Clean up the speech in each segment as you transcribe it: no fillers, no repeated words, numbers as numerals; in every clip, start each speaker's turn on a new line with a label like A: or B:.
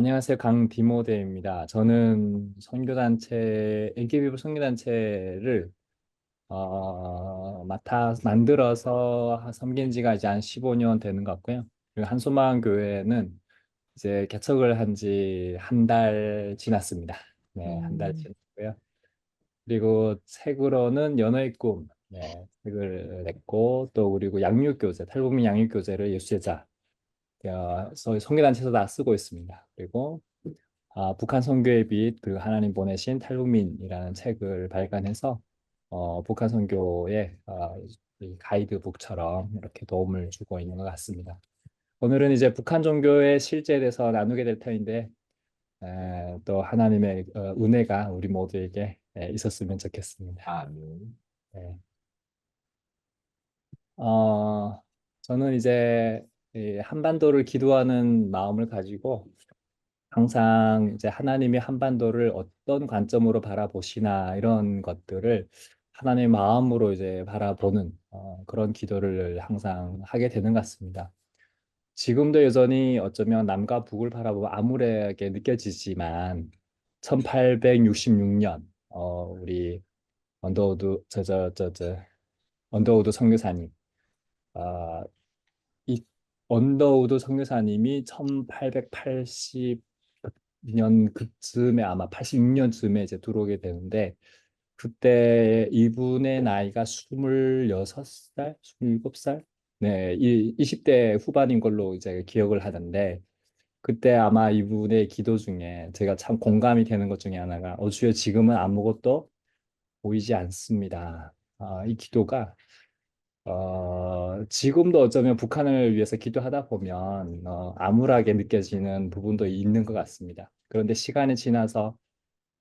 A: 안녕하세요. 강디모데입니다. 저는 선교단체, NKBF 선교단체를 맡아 만들어서 섬긴 지가 이제 한 15년 되는 것 같고요. 그리고 한소망 교회는 이제 개척을 한 지 한 달 지났습니다. 네, 한 달
B: 음,
A: 지났고요. 그리고 책으로는 연어의 꿈, 네, 책을 냈고 또 그리고 양육교재, 탈북민 양육교재를 예수의 자, 저희 선교단체에서 다 쓰고 있습니다. 그리고 북한 선교의 빛 그리고 하나님 보내신 탈북민이라는 책을 발간해서 북한 선교의 이 가이드북처럼 이렇게 도움을 주고 있는 것 같습니다. 오늘은 이제 북한 종교의 실제에 대해서 나누게 될 터인데 또 하나님의 은혜가 우리 모두에게 있었으면 좋겠습니다.
B: 아멘.
A: 네. 어, 저는 이제 이 한반도를 기도하는 마음을 가지고 항상 이제 하나님이 한반도를 어떤 관점으로 바라보시나 이런 것들을 하나님의 마음으로 이제 바라보는 그런 기도를 항상 하게 되는 것 같습니다. 지금도 여전히 어쩌면 남과 북을 바라보고 암울하게 느껴지지만 1866년 우리 언더우드 언더우드 선교사님 어, 이 언더우드 선교사님이 1880년 그쯤에 아마 86년쯤에 이제 들어오게 되는데 그때 이분의 나이가 26살, 27살? 네, 20대 후반인 걸로 이제 기억을 하던데 그때 아마 이분의 기도 중에 제가 참 공감이 되는 것 중에 하나가 주여 지금은 아무것도 보이지 않습니다. 이 기도가 지금도 어쩌면 북한을 위해서 기도하다 보면 암울하게 느껴지는 부분도 있는 것 같습니다. 그런데 시간이 지나서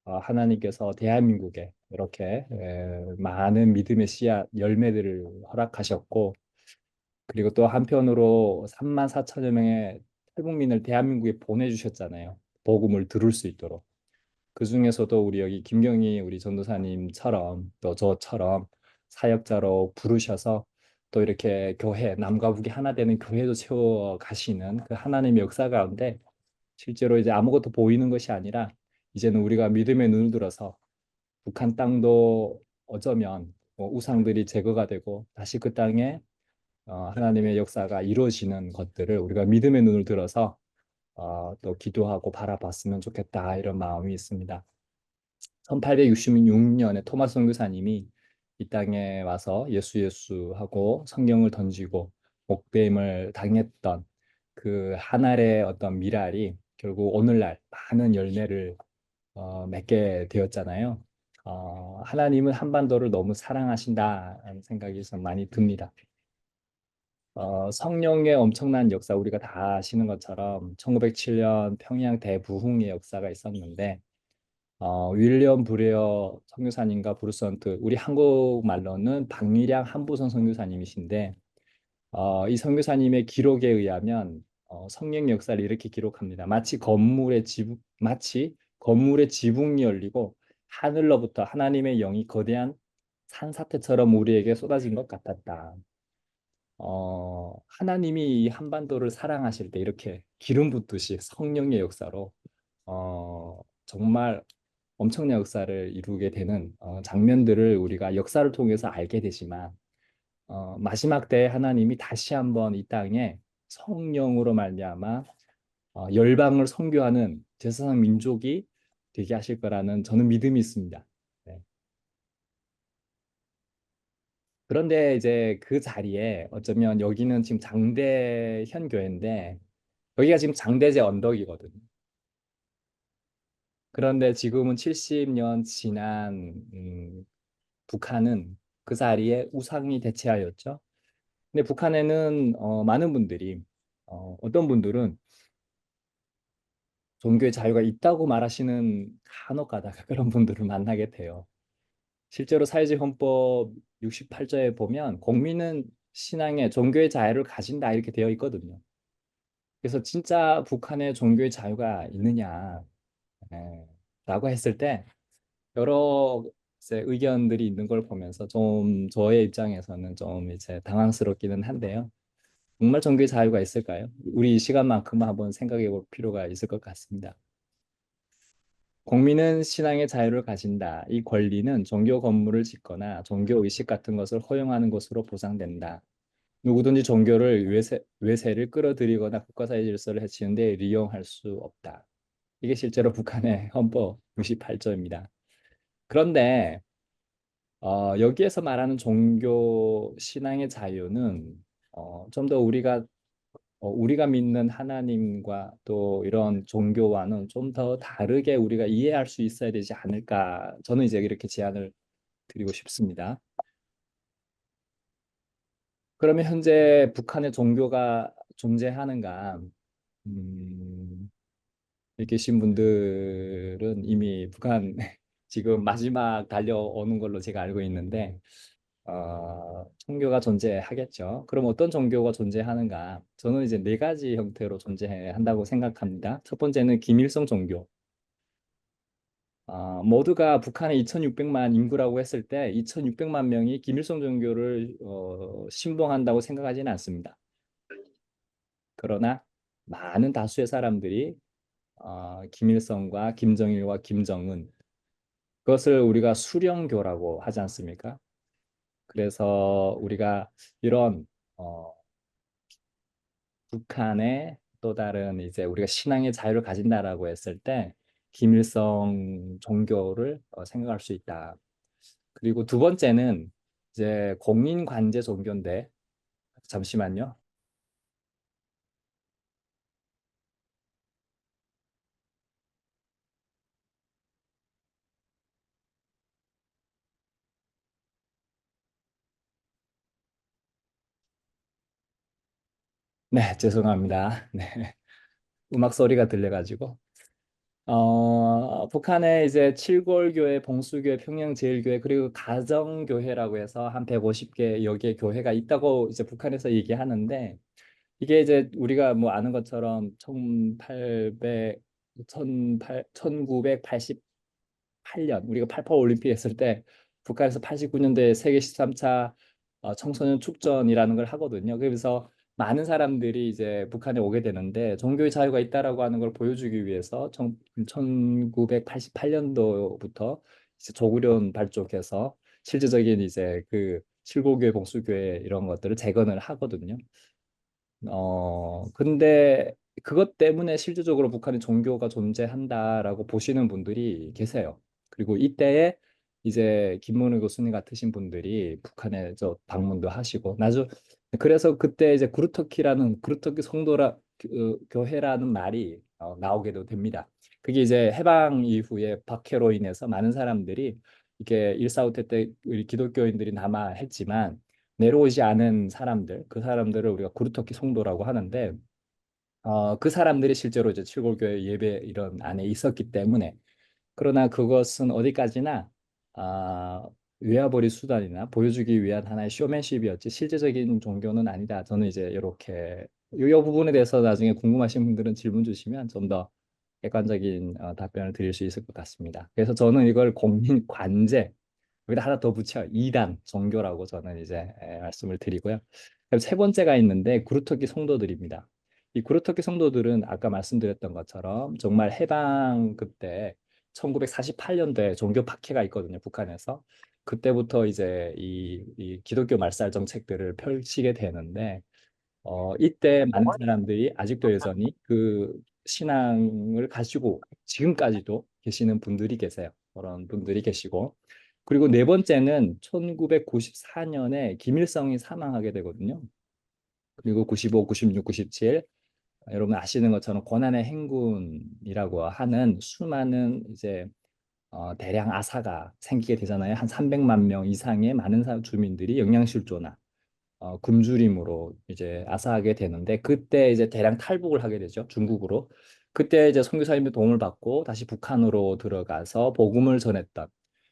A: 하나님께서 대한민국에 이렇게 많은 믿음의 씨앗 열매들을 허락하셨고, 그리고 또 한편으로 3만 4천여 명의 탈북민을 대한민국에 보내주셨잖아요. 복음을 들을 수 있도록. 그 중에서도 우리 여기 김경희 우리 전도사님처럼 또 저처럼 사역자로 부르셔서 또 이렇게 교회 남과 북이 하나 되는 교회도 세워 가시는 그 하나님의 역사 가운데 실제로 이제 아무것도 보이는 것이 아니라 이제는 우리가 믿음의 눈을 들어서 북한 땅도 어쩌면 우상들이 제거가 되고 다시 그 땅에 하나님의 역사가 이루어지는 것들을 우리가 믿음의 눈을 들어서 또 기도하고 바라봤으면 좋겠다 이런 마음이 있습니다. 1866년에 토마스 선교사님이 이 땅에 와서 예수 하고 성경을 던지고 목배임을 당했던 그 한 알의 어떤 미랄이 결국 오늘날 많은 열매를 맺게 되었잖아요. 하나님은 한반도를 너무 사랑하신다는 생각이 좀 많이 듭니다. 성령의 엄청난 역사 우리가 다 아시는 것처럼 1907년 평양 대부흥의 역사가 있었는데 윌리엄 브레어 선교사님과 브루스 헌트, 우리 한국말로는 박미량 한보선 선교사님이신데, 이 선교사님의 기록에 의하면 성령 역사를 이렇게 기록합니다. 마치 건물의 지붕이 열리고 하늘로부터 하나님의 영이 거대한 산사태처럼 우리에게 쏟아진 것 같았다. 하나님이 이 한반도를 사랑하실 때 이렇게 기름 붓듯이 성령의 역사로 정말 엄청난 역사를 이루게 되는 장면들을 우리가 역사를 통해서 알게 되지만 마지막 때에 하나님이 다시 한번 이 땅에 성령으로 말미암아 열방을 선교하는 제사상 민족이 되게 하실 거라는 저는 믿음이 있습니다. 네. 그런데 이제 그 자리에 어쩌면 여기는 지금 장대현 교회인데 여기가 지금 장대제 언덕이거든요. 그런데 지금은 70년 지난 북한은 그 자리에 우상이 대체하였죠. 근데 북한에는 많은 분들이 어떤 분들은 종교의 자유가 있다고 말하시는 간혹 가다가 그런 분들을 만나게 돼요. 실제로 사회주의 헌법 68조에 보면 국민은 신앙의 종교의 자유를 가진다 이렇게 되어 있거든요. 그래서 진짜 북한에 종교의 자유가 있느냐 라고 했을 때 여러 이제 의견들이 있는 걸 보면서 좀 저의 입장에서는 좀 이제 당황스럽기는 한데요. 정말 종교의 자유가 있을까요? 우리 이 시간만큼은 한번 생각해 볼 필요가 있을 것 같습니다. 국민은 신앙의 자유를 가진다. 이 권리는 종교 건물을 짓거나 종교 의식 같은 것을 허용하는 것으로 보장된다. 누구든지 종교를 외세를 끌어들이거나 국가사회 질서를 해치는 데利用할 수 없다. 이게 실제로 북한의 헌법 98조입니다. 그런데 여기에서 말하는 종교 신앙의 자유는 좀 더 우리가 믿는 하나님과 또 이런 종교와는 좀 더 다르게 우리가 이해할 수 있어야 되지 않을까. 저는 이제 이렇게 제안을 드리고 싶습니다. 그러면 현재 북한의 종교가 존재하는가? 음, 여기 계신 분들은 이미 북한 지금 마지막 달려오는 걸로 제가 알고 있는데, 종교가 존재하겠죠. 그럼 어떤 종교가 존재하는가? 저는 이제 네 가지 형태로 존재한다고 생각합니다. 첫 번째는 김일성 종교. 모두가 북한의 2,600만 인구라고 했을 때 2,600만 명이 김일성 종교를 신봉한다고 생각하지는 않습니다. 그러나 많은 다수의 사람들이 김일성과 김정일과 김정은 그것을 우리가 수령교라고 하지 않습니까? 그래서 우리가 이런 어, 북한의 또 다른 이제 우리가 신앙의 자유를 가진다라고 했을 때 김일성 종교를 생각할 수 있다. 그리고 두 번째는 이제 공인관제 종교인데 잠시만요. 네, 죄송합니다. 네, 음악 소리가 들려가지고. 북한의 이제 칠골교회, 봉수교회, 평양제일교회 그리고 가정교회라고 해서 한 150개 여기에 교회가 있다고 이제 북한에서 얘기하는데 이게 이제 우리가 뭐 아는 것처럼 1800, 1988년 우리가 88 올림픽 했을 때 북한에서 89년도에 세계 13차 청소년 축전이라는 걸 하거든요. 그래서 많은 사람들이 이제 북한에 오게 되는데 종교의 자유가 있다라고 하는 걸 보여주기 위해서 1988년도부터 이제 조국련 발족해서 실질적인 이제 그 칠고교회, 봉수교회 이런 것들을 재건을 하거든요. 근데 그것 때문에 실질적으로 북한의 종교가 존재한다라고 보시는 분들이 계세요. 그리고 이때에 이제 김문우 교수님 같으신 분들이 북한에 저 방문도 하시고 그래서 그때 이제 구루터키 성도라 교회라는 말이 나오게도 됩니다. 그게 이제 해방 이후에 박해로 인해서 많은 사람들이 이게 일사후퇴 때 우리 기독교인들이 남아 했지만 내려오지 않은 사람들, 그 사람들을 우리가 구루터키 성도라고 하는데, 그 사람들이 실제로 이제 칠골교회 예배 이런 안에 있었기 때문에, 그러나 그것은 어디까지나, 외화벌이 수단이나 보여주기 위한 하나의 쇼맨십이었지, 실제적인 종교는 아니다. 저는 이제 이렇게, 이 부분에 대해서 나중에 궁금하신 분들은 질문 주시면 좀 더 객관적인 답변을 드릴 수 있을 것 같습니다. 그래서 저는 이걸 공민 관제, 여기다 하나 더 붙여 이단 종교라고 저는 이제 말씀을 드리고요. 그럼 세 번째가 있는데 구루터키 성도들입니다. 이 구루터키 성도들은 아까 말씀드렸던 것처럼 정말 해방 그때 1948년도에 종교 박해가 있거든요, 북한에서. 그때부터 이제 이 기독교 말살 정책들을 펼치게 되는데 이때 많은 사람들이 아직도 여전히 그 신앙을 가지고 지금까지도 계시는 분들이 계세요. 그런 분들이 계시고. 그리고 네 번째는 1994년에 김일성이 사망하게 되거든요. 그리고 95, 96, 97 여러분 아시는 것처럼 고난의 행군이라고 하는 수많은 이제 대량 아사가 생기게 되잖아요. 한 300만 명 이상의 많은 주민들이 영양실조나 굶주림으로 이제 아사하게 되는데 그때 이제 대량 탈북을 하게 되죠. 중국으로. 그때 이제 선교사님의 도움을 받고 다시 북한으로 들어가서 복음을 전했던.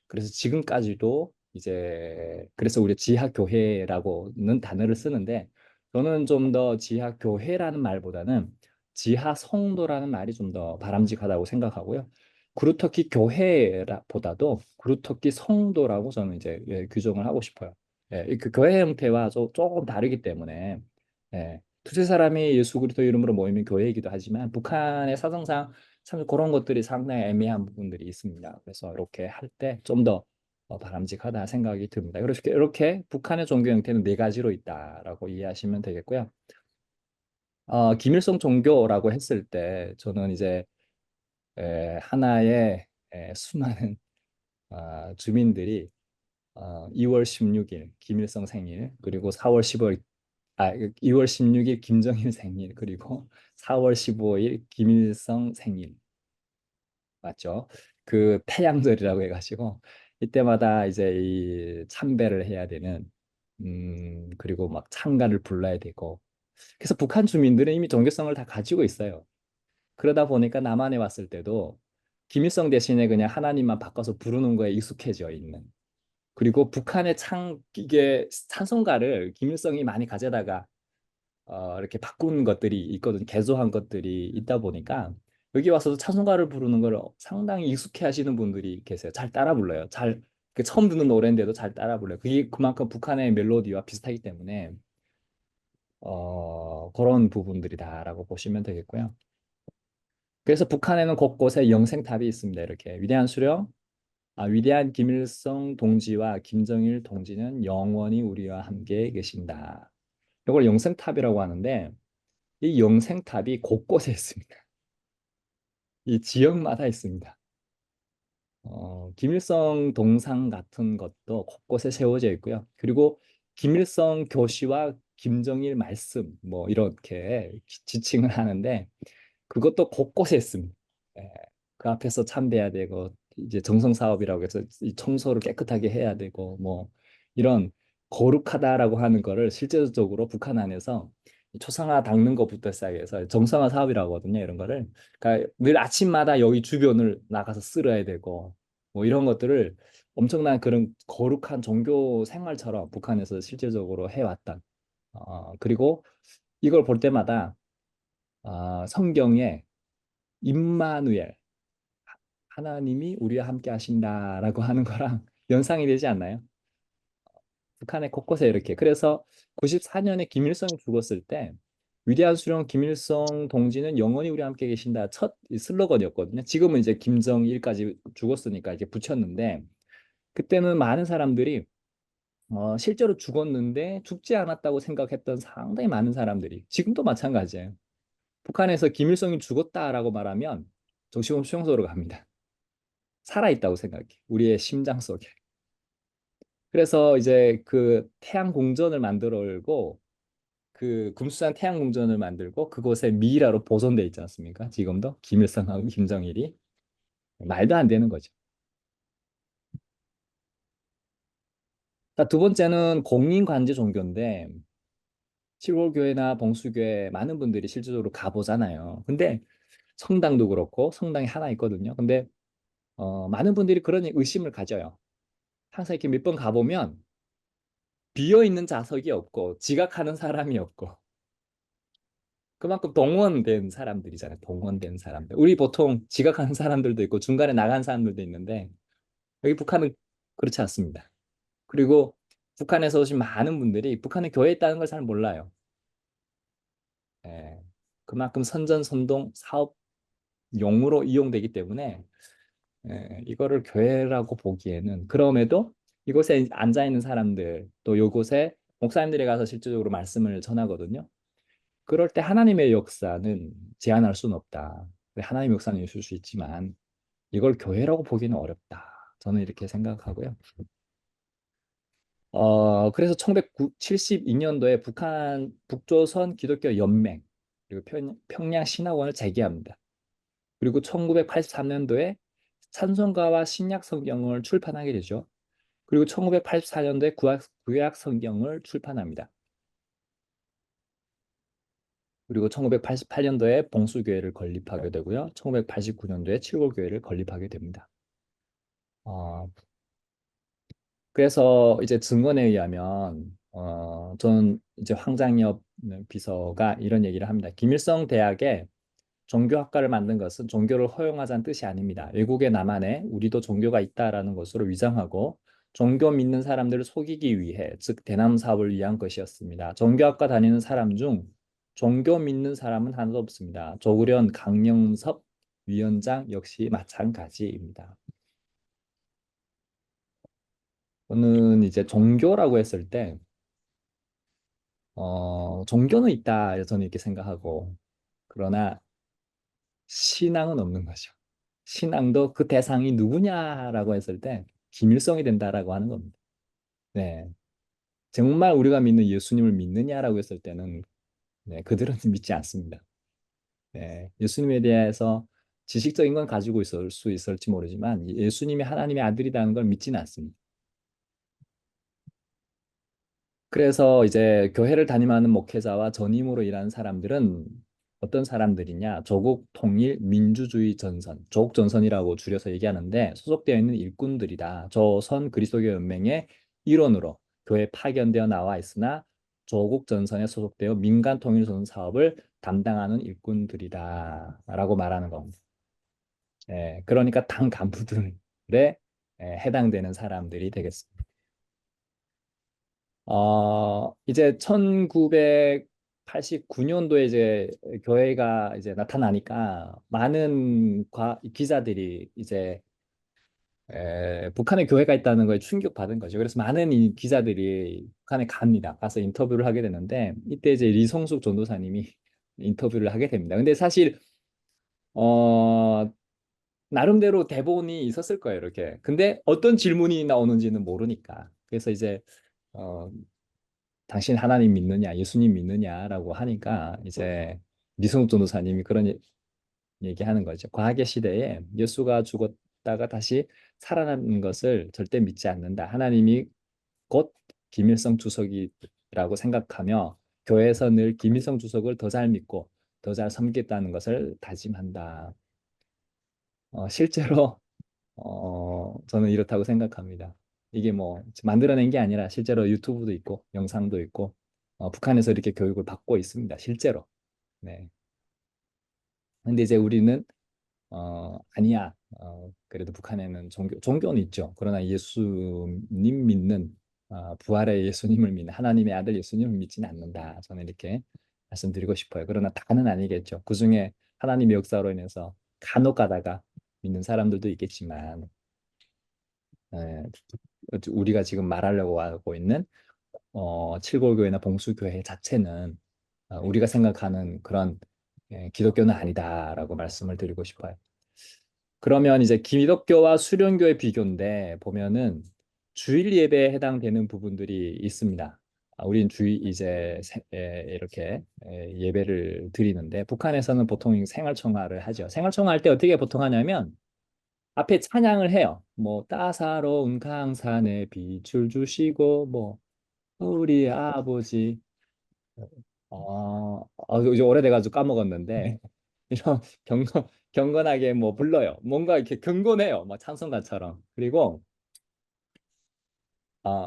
A: 그래서 지금까지도 이제 그래서 우리 지하교회라고는 단어를 쓰는데 저는 좀 더 지하교회라는 말보다는 지하성도라는 말이 좀 더 바람직하다고 생각하고요. 구루터키 교회보다도 구루터키 성도라고 저는 이제 규정을 하고 싶어요. 그 교회 형태와 조금 다르기 때문에 예, 두세 사람이 예수 그리스도 이름으로 모이면 교회이기도 하지만 북한의 사정상 참 그런 것들이 상당히 애매한 부분들이 있습니다. 그래서 이렇게 할 때 좀 더 바람직하다 생각이 듭니다. 그래서 이렇게 북한의 종교 형태는 네 가지로 있다라고 이해하시면 되겠고요. 김일성 종교라고 했을 때 저는 이제 하나의 수많은 주민들이 2월 16일 김일성 생일 그리고 4월 15일 2월 16일 김정일 생일 그리고 4월 15일 김일성 생일 맞죠? 그 태양절이라고 해가지고 이때마다 이제 이 참배를 해야 되는 그리고 막 찬가를 불러야 되고 그래서 북한 주민들은 이미 종교성을 다 가지고 있어요. 그러다 보니까 남한에 왔을 때도 김일성 대신에 그냥 하나님만 바꿔서 부르는 거에 익숙해져 있는. 그리고 북한의 이게 찬송가를 김일성이 많이 가져다가 이렇게 바꾼 것들이 있거든요. 개조한 것들이 있다 보니까 여기 와서도 찬송가를 부르는 걸 상당히 익숙해 하시는 분들이 계세요. 잘 따라 불러요. 처음 듣는 노래인데도 잘 따라 불러요. 그게 그만큼 북한의 멜로디와 비슷하기 때문에 그런 부분들이다라고 보시면 되겠고요. 그래서 북한에는 곳곳에 영생탑이 있습니다. 이렇게 위대한 수령, 위대한 김일성 동지와 김정일 동지는 영원히 우리와 함께 계신다. 이걸 영생탑이라고 하는데 이 영생탑이 곳곳에 있습니다. 이 지역마다 있습니다. 김일성 동상 같은 것도 곳곳에 세워져 있고요. 그리고 김일성 교시와 김정일 말씀 뭐 이렇게 지칭을 하는데 그것도 곳곳에 있습니다. 예, 그 앞에서 참배해야 되고 이제 정성 사업이라고 해서 이 청소를 깨끗하게 해야 되고 뭐 이런 거룩하다라고 하는 거를 실제적으로 북한 안에서 초상화 닦는 것부터 시작해서 정성화 사업이라고 하거든요. 이런 거를 그러니까 늘 아침마다 여기 주변을 나가서 쓸어야 되고 뭐 이런 것들을 엄청난 그런 거룩한 종교 생활처럼 북한에서 실제적으로 해왔던 그리고 이걸 볼 때마다 성경에 임마누엘 하나님이 우리와 함께 하신다라고 하는 거랑 연상이 되지 않나요? 북한의 곳곳에 이렇게 그래서 94년에 김일성이 죽었을 때 위대한 수령 김일성 동지는 영원히 우리와 함께 계신다 첫 슬로건이었거든요. 지금은 이제 김정일까지 죽었으니까 이제 붙였는데 그때는 많은 사람들이 실제로 죽었는데 죽지 않았다고 생각했던 상당히 많은 사람들이 지금도 마찬가지예요. 북한에서 김일성이 죽었다라고 말하면 정신없이 수용소로 갑니다. 살아있다고 생각해. 우리의 심장 속에. 그래서 이제 그 태양 공전을 만들고 그 금수산 태양 공전을 만들고 그곳에 미이라로 보존돼 있지 않습니까? 지금도 김일성하고 김정일이 말도 안 되는 거죠. 자, 두 번째는 공인관제 종교인데 칠골교회나 봉수교회 많은 분들이 실질적으로 가보잖아요. 근데 성당도 그렇고 성당이 하나 있거든요. 근데 많은 분들이 그런 의심을 가져요. 항상 이렇게 몇 번 가보면 비어 있는 좌석이 없고 지각하는 사람이 없고 그만큼 동원된 사람들이잖아요. 동원된 사람들. 우리 보통 지각하는 사람들도 있고 중간에 나간 사람들도 있는데 여기 북한은 그렇지 않습니다. 그리고 북한에서 오신 많은 분들이 북한에 교회 있다는 걸 잘 몰라요. 예. 그만큼 선전선동 사업용으로 이용되기 때문에 이거를 교회라고 보기에는 그럼에도 이곳에 앉아 있는 사람들 또 이곳에 목사님들이 가서 실질적으로 말씀을 전하거든요. 그럴 때 하나님의 역사는 제한할 수는 없다. 하나님의 역사는 있을 수 있지만 이걸 교회라고 보기는 어렵다. 저는 이렇게 생각하고요. 그래서 1972년도에 북한 북조선 기독교 연맹 그리고 평양 신학원을 재개합니다. 그리고 1983년도에 찬송가와 신약 성경을 출판하게 되죠. 그리고 1984년도에 구약 성경을 출판합니다. 그리고 1988년도에 봉수교회를 건립하게 되고요. 1989년도에 칠골교회를 건립하게 됩니다. 어, 그래서 이제 증언에 의하면 전 이제 황장엽 비서가 이런 얘기를 합니다. 김일성 대학에 종교학과를 만든 것은 종교를 허용하자는 뜻이 아닙니다. 외국의 남한에 우리도 종교가 있다라는 것으로 위장하고 종교 믿는 사람들을 속이기 위해, 즉 대남 사업을 위한 것이었습니다. 종교학과 다니는 사람 중 종교 믿는 사람은 하나도 없습니다. 조국련 강영섭 위원장 역시 마찬가지입니다. 저는 이제 종교라고 했을 때, 종교는 있다, 저는 이렇게 생각하고, 그러나 신앙은 없는 거죠. 신앙도 그 대상이 누구냐라고 했을 때, 김일성이 된다라고 하는 겁니다. 네. 정말 우리가 믿는 예수님을 믿느냐라고 했을 때는, 네, 그들은 믿지 않습니다. 네, 예수님에 대해서 지식적인 건 가지고 있을 수 있을지 모르지만 예수님이 하나님의 아들이라는 걸 믿지는 않습니다. 그래서 이제 교회를 담임하는 목회자와 전임으로 일하는 사람들은 어떤 사람들이냐? 조국 통일 민주주의 전선, 조국 전선이라고 줄여서 얘기하는데 소속되어 있는 일꾼들이다. 조선 그리스도교 연맹의 일원으로 교회 파견되어 나와 있으나 조국 전선에 소속되어 민간 통일 전선 사업을 담당하는 일꾼들이다라고 말하는 겁니다. 예, 그러니까 당 간부들에 해당되는 사람들이 되겠습니다. 이제 1989년도에 이제 교회가 이제 나타나니까 많은 기자들이 이제 북한에 교회가 있다는 거에 충격받은 거죠. 그래서 많은 이 기자들이 북한에 갑니다. 가서 인터뷰를 하게 되는데 이때 이제 리성숙 전도사님이 인터뷰를 하게 됩니다. 근데 사실 어, 나름대로 대본이 있었을 거예요, 이렇게. 근데 어떤 질문이 나오는지는 모르니까. 그래서 이제 어, 당신 하나님 믿느냐, 예수님 믿느냐라고 하니까 이제 미성욱 전도사님이 그런 얘기하는 거죠. 과학의 시대에 예수가 죽었다가 다시 살아나는 것을 절대 믿지 않는다. 하나님이 곧 김일성 주석이라고 생각하며 교회에서 늘 김일성 주석을 더 잘 믿고 더 잘 섬기겠다는 것을 다짐한다. 실제로 저는 이렇다고 생각합니다. 이게 뭐 만들어낸 게 아니라 실제로 유튜브도 있고 영상도 있고 북한에서 이렇게 교육을 받고 있습니다. 실제로. 네. 근데 이제 우리는 아니야. 그래도 북한에는 종교는 있죠. 그러나 예수님 믿는 부활의 예수님을 믿는 하나님의 아들 예수님을 믿지는 않는다. 저는 이렇게 말씀드리고 싶어요. 그러나 다는 아니겠죠. 그중에 하나님의 역사로 인해서 간혹 가다가 믿는 사람들도 있겠지만 예, 우리가 지금 말하려고 하고 있는 칠골교회나 봉수교회 자체는 우리가 생각하는 그런 기독교는 아니다라고 말씀을 드리고 싶어요. 그러면 이제 기독교와 수련교의 비교인데 보면은 주일 예배에 해당되는 부분들이 있습니다. 우린 주일 이제 이렇게 예배를 드리는데 북한에서는 보통 생활청화를 하죠. 생활청화할 때 어떻게 보통 하냐면 앞에 찬양을 해요. 뭐 따사로운 강산에 빛을 주시고 뭐 우리 아버지 이제 오래돼가지고 까먹었는데 이런 경건하게 뭐 불러요. 뭔가 이렇게 경건해요. 막 찬송가처럼. 그리고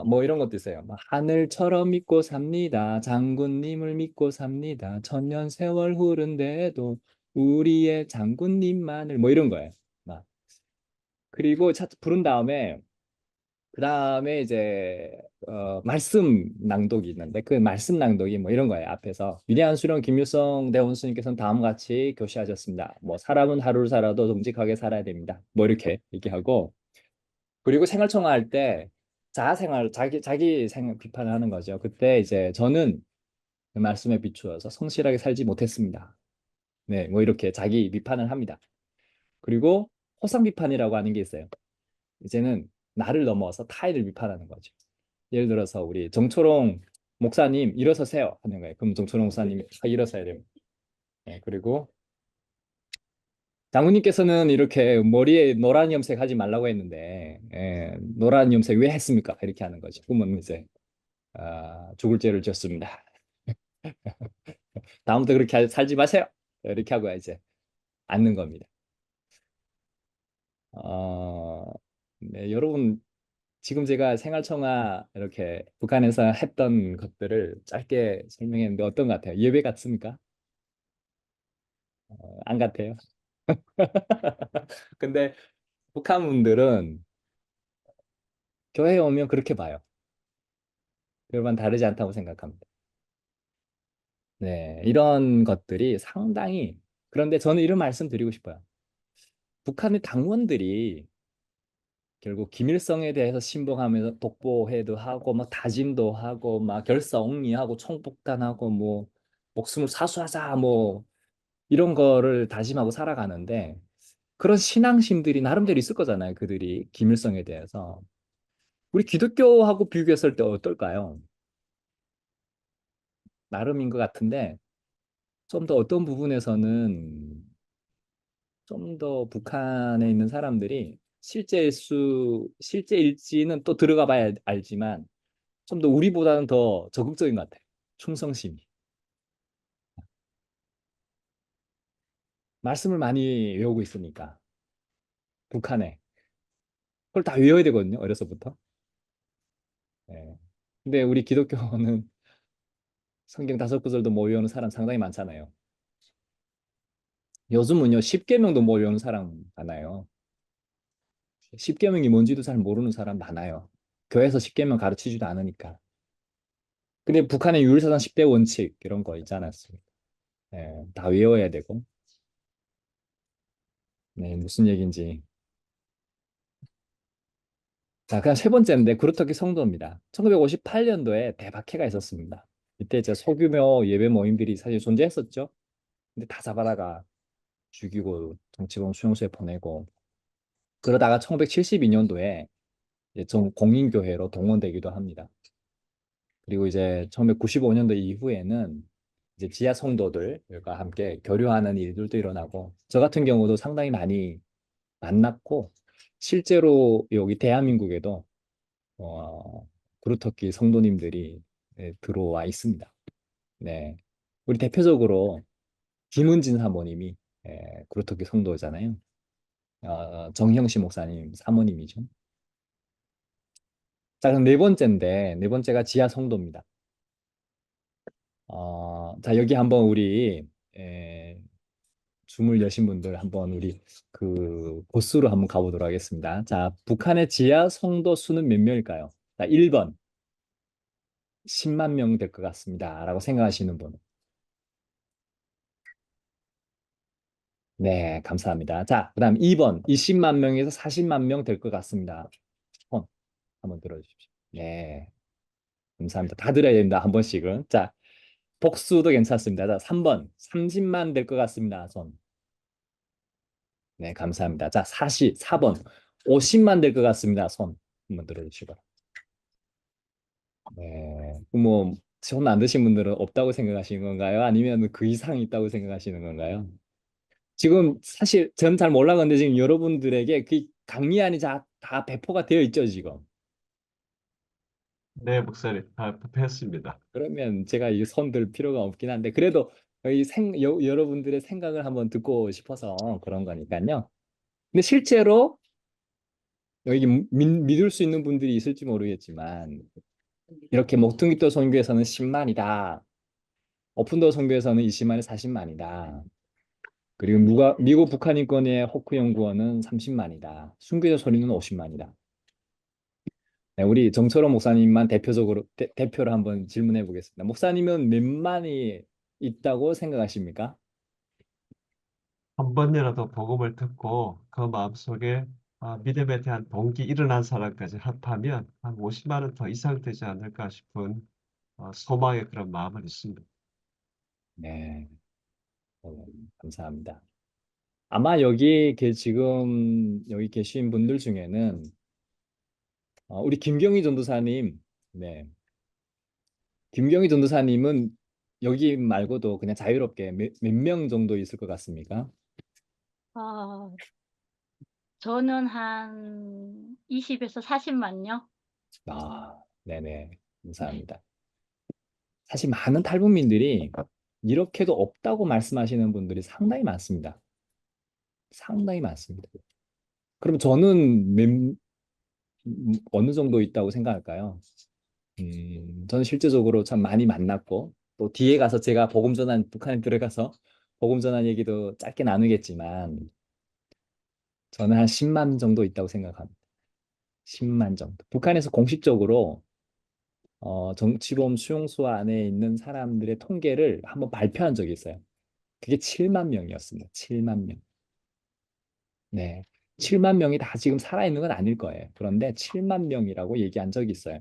A: 뭐 이런 것도 있어요. 막 하늘처럼 믿고 삽니다. 장군님을 믿고 삽니다. 천년 세월 흐른데도 우리의 장군님만을 뭐 이런 거예요. 막 그리고 부른 다음에 그 다음에 이제 말씀 낭독이 있는데 그 말씀 낭독이 뭐 이런 거예요. 앞에서 위대한 수령 김일성 대원수님께서는 다음과 같이 교시하셨습니다. 뭐 사람은 하루를 살아도 정직하게 살아야 됩니다. 뭐 이렇게 얘기하고 그리고 생활청화 할 때 자아생활 자기 생활 비판을 하는 거죠. 그때 이제 저는 그 말씀에 비추어서 성실하게 살지 못했습니다. 네, 뭐 이렇게 자기 비판을 합니다. 그리고 호상 비판이라고 하는 게 있어요. 이제는 나를 넘어서 타인을 비판하는 거죠. 예를 들어서 우리 정초롱 목사님 일어서세요 하는 거예요. 그럼 정초롱 목사님이 다 일어서야 됩니다. 네, 그리고 장모님께서는 이렇게 머리에 노란 염색 하지 말라고 했는데 노란 염색 왜 했습니까? 이렇게 하는 거죠. 그러면 이제 죽을 죄를 졌습니다. 다음부터 그렇게 살지 마세요. 이렇게 하고 이제 앉는 겁니다. 어, 네, 여러분 지금 제가 생활청화 이렇게 북한에서 했던 것들을 짧게 설명했는데 어떤 것 같아요? 예배 같습니까? 안 같아요. 근데 북한 분들은 교회에 오면 그렇게 봐요. 별반 다르지 않다고 생각합니다. 네, 이런 것들이 상당히 그런데 저는 이런 말씀 드리고 싶어요. 북한의 당원들이 결국 김일성에 대해서 신봉하면서 독보회도 하고 막 다짐도 하고 막 결사옥리하고 총폭탄하고 뭐 목숨을 사수하자 뭐 이런 거를 다짐하고 살아가는데 그런 신앙심들이 나름대로 있을 거잖아요. 그들이 김일성에 대해서. 우리 기독교하고 비교했을 때 어떨까요? 나름인 것 같은데 좀 더 어떤 부분에서는 좀 더 북한에 있는 사람들이 실제일지는 또 들어가 봐야 알지만 좀 더 우리보다는 더 적극적인 것 같아요. 충성심이. 말씀을 많이 외우고 있으니까 북한에. 그걸 다 외워야 되거든요. 어려서부터. 예. 근데 우리 기독교는 성경 5구절도 못 외우는 사람 상당히 많잖아요. 요즘은요, 10계명도 못 외우는 사람 많아요. 10계명이 뭔지도 잘 모르는 사람 많아요. 교회에서 10계명 가르치지도 않으니까. 근데 북한의 유일사상 10대 원칙 이런 거 있지 않았습니까? 예, 다 외워야 되고. 네, 무슨 얘기인지. 자, 그냥 세 번째인데 구루터기 성도입니다. 1958년도에 대박해가 있었습니다. 이때 이제 소규모 예배 모임들이 사실 존재했었죠. 근데 다 잡아다가 죽이고 정치범 수용소에 보내고 그러다가 1972년도에 이제 전 공인교회로 동원되기도 합니다. 그리고 이제 1995년도 이후에는 이제 지하 성도들과 함께 교류하는 일들도 일어나고 저 같은 경우도 상당히 많이 만났고 실제로 여기 대한민국에도 구루터기 성도님들이 네, 들어와 있습니다. 네. 우리 대표적으로 김은진 사모님이 구루터기 성도잖아요. 정형식 목사님 사모님이죠. 자, 그럼 네 번째인데 네 번째가 지하 성도입니다. 자, 여기 한번 우리 줌을 여신 분들 한번 우리 그 보스로 한번 가보도록 하겠습니다. 자, 북한의 지하 성도 수는 몇 명일까요? 자, 1번 10만 명 될 것 같습니다. 라고 생각하시는 분. 네, 감사합니다. 자, 그다음 2번 20만 명에서 40만 명 될 것 같습니다. 손 한번 들어주십시오. 네, 감사합니다. 다 들어야 됩니다. 한 번씩은. 자, 복수도 괜찮습니다. 자, 3번 30만 될 것 같습니다. 손. 네, 감사합니다. 자, 4번 50만 될 것 같습니다. 손 한번 들어주시고. 네, 뭐, 손 안 드신 분들은 없다고 생각하시는 건가요? 아니면 그 이상 있다고 생각하시는 건가요? 지금 사실 전 잘 몰라는데 지금 여러분들에게 그 강의안이 다 배포가 되어 있죠, 지금.
B: 네, 목사님. 다 부패했습니다.
A: 그러면 제가 이 손 들 필요가 없긴 한데 그래도 여러분들의 생각을 한번 듣고 싶어서 그런 거니까요. 근데 실제로 여기 믿을 수 있는 분들이 있을지 모르겠지만 이렇게 목퉁이도 선교에서는 10만이다. 오픈도어 선교에서는 20만에 40만이다. 그리고 미국 북한 인권의 호크 연구원은 30만이다. 순교자 소리는 50만이다. 네, 우리 정철호 목사님만 대표적으로 대표를 한번 질문해 보겠습니다. 목사님은 몇 만이 있다고 생각하십니까?
B: 한 번이라도 복음을 듣고 그 마음속에 믿음에 대한 동기 일어난 사람까지 합하면 한 50만 원 더 이상 되지 않을까 싶은 소망의 그런 마음은 있습니다.
A: 네, 감사합니다. 아마 여기 지금 여기 계신 분들 중에는 우리 김경희 전도사님, 네, 김경희 전도사님은 여기 말고도 그냥 자유롭게 몇 명 정도 있을 것 같습니까?
C: 아, 저는 한 20에서 40만요.
A: 네네, 감사합니다. 사실 많은 탈북민들이 이렇게도 없다고 말씀하시는 분들이 상당히 많습니다. 상당히 많습니다. 그럼 저는 어느 정도 있다고 생각할까요? 저는 실제적으로 참 많이 만났고, 또 뒤에 가서 제가 복음 전환, 북한에 들어가서 복음 전환 얘기도 짧게 나누겠지만, 저는 한 10만 정도 있다고 생각합니다. 10만 정도. 북한에서 공식적으로 정치범 수용소 안에 있는 사람들의 통계를 한번 발표한 적이 있어요. 그게 7만 명이었습니다. 7만 명. 네. 7만 명이 다 지금 살아있는 건 아닐 거예요. 그런데 7만 명이라고 얘기한 적이 있어요.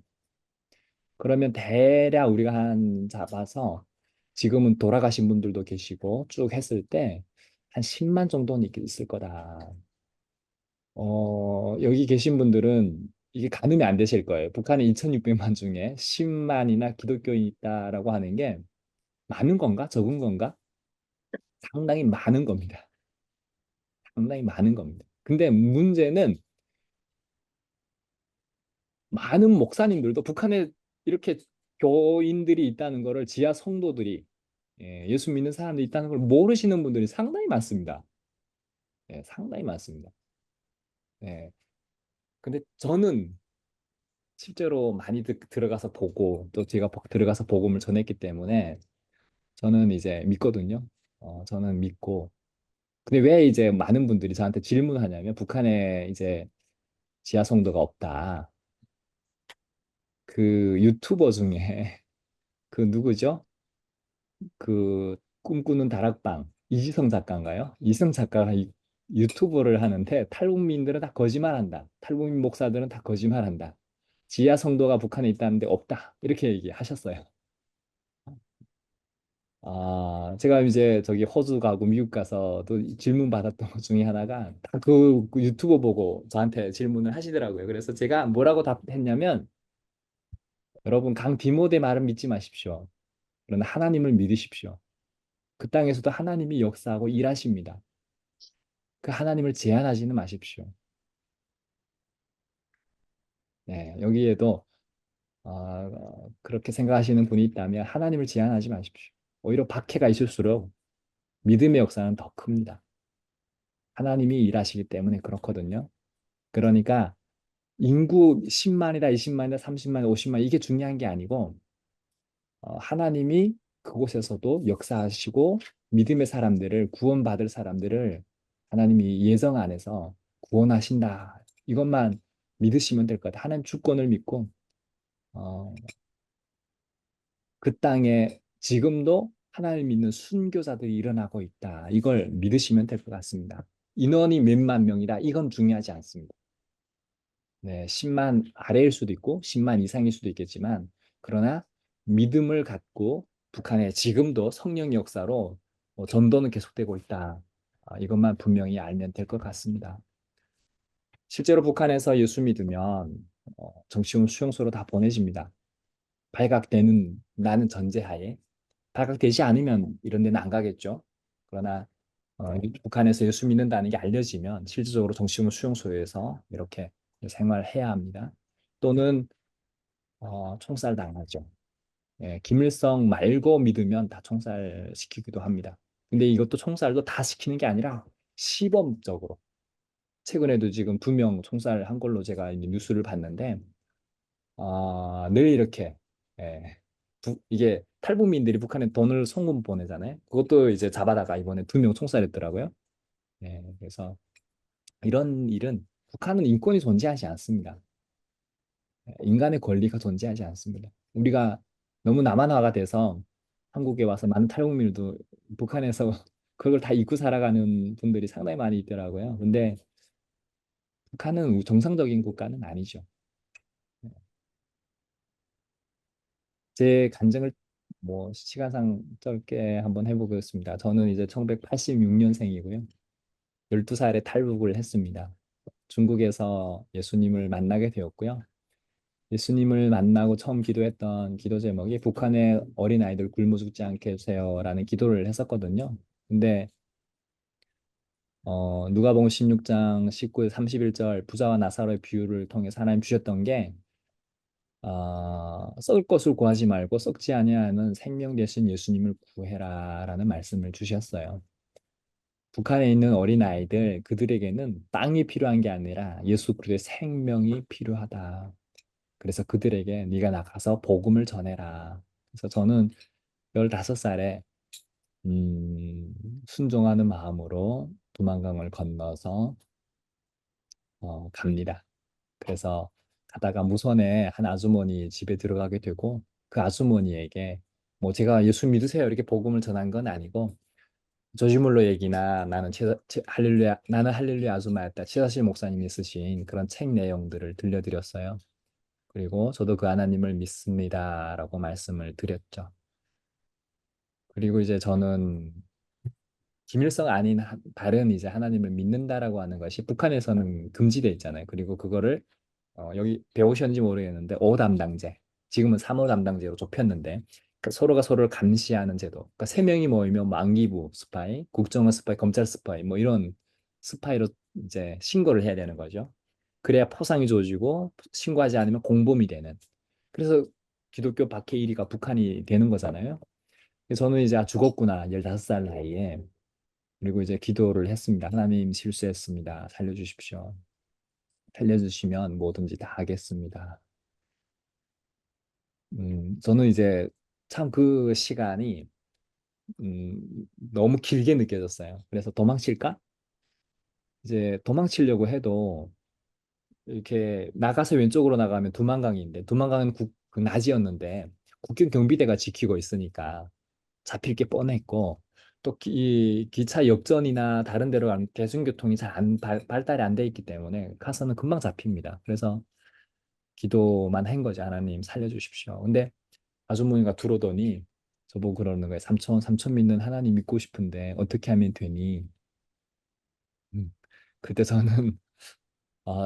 A: 그러면 대략 우리가 한 잡아서 지금은 돌아가신 분들도 계시고 쭉 했을 때 한 10만 정도는 있을 거다. 여기 계신 분들은 이게 가늠이 안 되실 거예요. 북한에 2,600만 중에 10만이나 기독교인이 있다라고 하는 게 많은 건가? 적은 건가? 상당히 많은 겁니다. 상당히 많은 겁니다. 근데 문제는 많은 목사님들도 북한에 이렇게 교인들이 있다는 거를 지하 성도들이 예수 믿는 사람들이 있다는 걸 모르시는 분들이 상당히 많습니다. 상당히 많습니다. 예. 근데 저는 실제로 많이 들어가서 보고 또 제가 들어가서 복음을 전했기 때문에 저는 이제 믿거든요. 저는 믿고. 근데 왜 이제 많은 분들이 저한테 질문하냐면 북한에 이제 지하 성도가 없다. 그 유튜버 중에 그 누구죠? 그 꿈꾸는 다락방 이지성 작가인가요? 이지성 작가가 유튜브를 하는데 탈북민들은 다 거짓말한다. 탈북민 목사들은 다 거짓말한다. 지하 성도가 북한에 있다는데 없다. 이렇게 얘기하셨어요. 제가 이제 저기 호주 가고 미국 가서도 질문 받았던 것 중에 하나가 다 그 유튜브 보고 저한테 질문을 하시더라고요. 그래서 제가 뭐라고 답했냐면 여러분 강 디모데 말은 믿지 마십시오. 그러나 하나님을 믿으십시오. 그 땅에서도 하나님이 역사하고 일하십니다. 그 하나님을 제한하지는 마십시오. 네, 여기에도 그렇게 생각하시는 분이 있다면 하나님을 제한하지 마십시오. 오히려 박해가 있을수록 믿음의 역사는 더 큽니다. 하나님이 일하시기 때문에 그렇거든요. 그러니까 인구 10만이다, 20만이다, 30만, 50만 이게 중요한 게 아니고 하나님이 그곳에서도 역사하시고 믿음의 사람들을 구원받을 사람들을 하나님이 예정 안에서 구원하신다. 이것만 믿으시면 될 것 같아요. 하나님 주권을 믿고 어, 그 땅에 지금도 하나님 믿는 순교자들이 일어나고 있다. 이걸 믿으시면 될 것 같습니다. 인원이 몇만 명이다. 이건 중요하지 않습니다. 네, 10만 아래일 수도 있고 10만 이상일 수도 있겠지만 그러나 믿음을 갖고 북한에 지금도 성령의 역사로 전도는 계속되고 있다. 이것만 분명히 알면 될 것 같습니다. 실제로 북한에서 예수 믿으면 정치훈 수용소로 다 보내집니다. 발각되는 나는 전제하에 발각되지 않으면 이런 데는 안 가겠죠. 그러나 북한에서 예수 믿는다는 게 알려지면 실질적으로 정치훈 수용소에서 이렇게 생활해야 합니다. 또는 총살 당하죠. 김일성 말고 믿으면 다 총살 시키기도 합니다. 근데 이것도 총살도 다 시키는 게 아니라 시범적으로. 최근에도 지금 2명 총살한 걸로 제가 이제 뉴스를 봤는데 늘 이렇게 예, 이게 탈북민들이 북한에 돈을 송금 보내잖아요. 그것도 이제 잡아다가 이번에 2명 총살했더라고요. 그래서 이런 일은 북한은 인권이 존재하지 않습니다. 인간의 권리가 존재하지 않습니다. 우리가 너무 남한화가 돼서 한국에 와서 많은 탈북민들도 북한에서 그걸 다 잊고 살아가는 분들이 상당히 많이 있더라고요. 근데 북한은 정상적인 국가는 아니죠. 제 간증을 뭐 시간상 짧게 한번 해보겠습니다. 저는 이제 1986년생이고요. 12살에 탈북을 했습니다. 중국에서 예수님을 만나게 되었고요. 예수님을 만나고 처음 기도했던 기도 제목이 북한의 어린아이들 굶어 죽지 않게 해주세요라는 기도를 했었거든요. 근데 누가복음 16장 19절 31절 부자와 나사로의 비유를 통해서 하나님 주셨던 게 썩을 것을 구하지 말고 썩지 아니하는 생명 대신 예수님을 구해라라는 말씀을 주셨어요. 북한에 있는 어린아이들 그들에게는 빵이 필요한 게 아니라 예수 그리스도의 생명이 필요하다. 그래서 그들에게 네가 나가서 복음을 전해라. 그래서 저는 15살에 음, 순종하는 마음으로 두만강을 건너서 갑니다. 그래서 가다가 무선에 한 아주머니 집에 들어가게 되고 그 아주머니에게 뭐 제가 예수 믿으세요 이렇게 복음을 전한 건 아니고 조지물로 얘기나 할렐루야 나는 할렐루야 아줌마였다 최사실 목사님이 쓰신 그런 책 내용들을 들려드렸어요. 그리고 저도 그 하나님을 믿습니다라고 말씀을 드렸죠. 그리고 이제 저는 김일성 아닌 다른 이제 하나님을 믿는다라고 하는 것이 북한에서는 금지돼 있잖아요. 그리고 그거를 여기 배우셨는지 모르겠는데 5 담당제, 지금은 3호 담당제로 좁혔는데 그러니까 서로가 서로를 감시하는 제도. 그러니까 세 명이 모이면 뭐 안기부 스파이, 국정원 스파이, 검찰 스파이 뭐 이런 스파이로 이제 신고를 해야 되는 거죠. 그래야 포상이 줘지고 신고하지 않으면 공범이 되는. 그래서 기독교 박해 1위가 북한이 되는 거잖아요. 그래서 저는 이제 죽었구나 15살 나이에 그리고 이제 기도를 했습니다. 하나님 실수했습니다. 살려주십시오. 살려주시면 뭐든지 다 하겠습니다. 저는 이제 참 그 시간이 너무 길게 느껴졌어요. 그래서 도망칠까? 이제 도망치려고 해도 이렇게 나가서 왼쪽으로 나가면 두만강인데 두만강은 그 낮이었는데 국경 경비대가 지키고 있으니까 잡힐 게 뻔했고 또 기차 역전이나 다른 데로 가는 대중교통이 잘 발달이 안 돼 있기 때문에 가서는 금방 잡힙니다. 그래서 기도만 한 거죠. 하나님 살려주십시오. 근데 아주머니가 들어오더니 저보고 그러는 거예요. 삼촌 믿는 하나님 믿고 싶은데 어떻게 하면 되니? 음. 그때 저는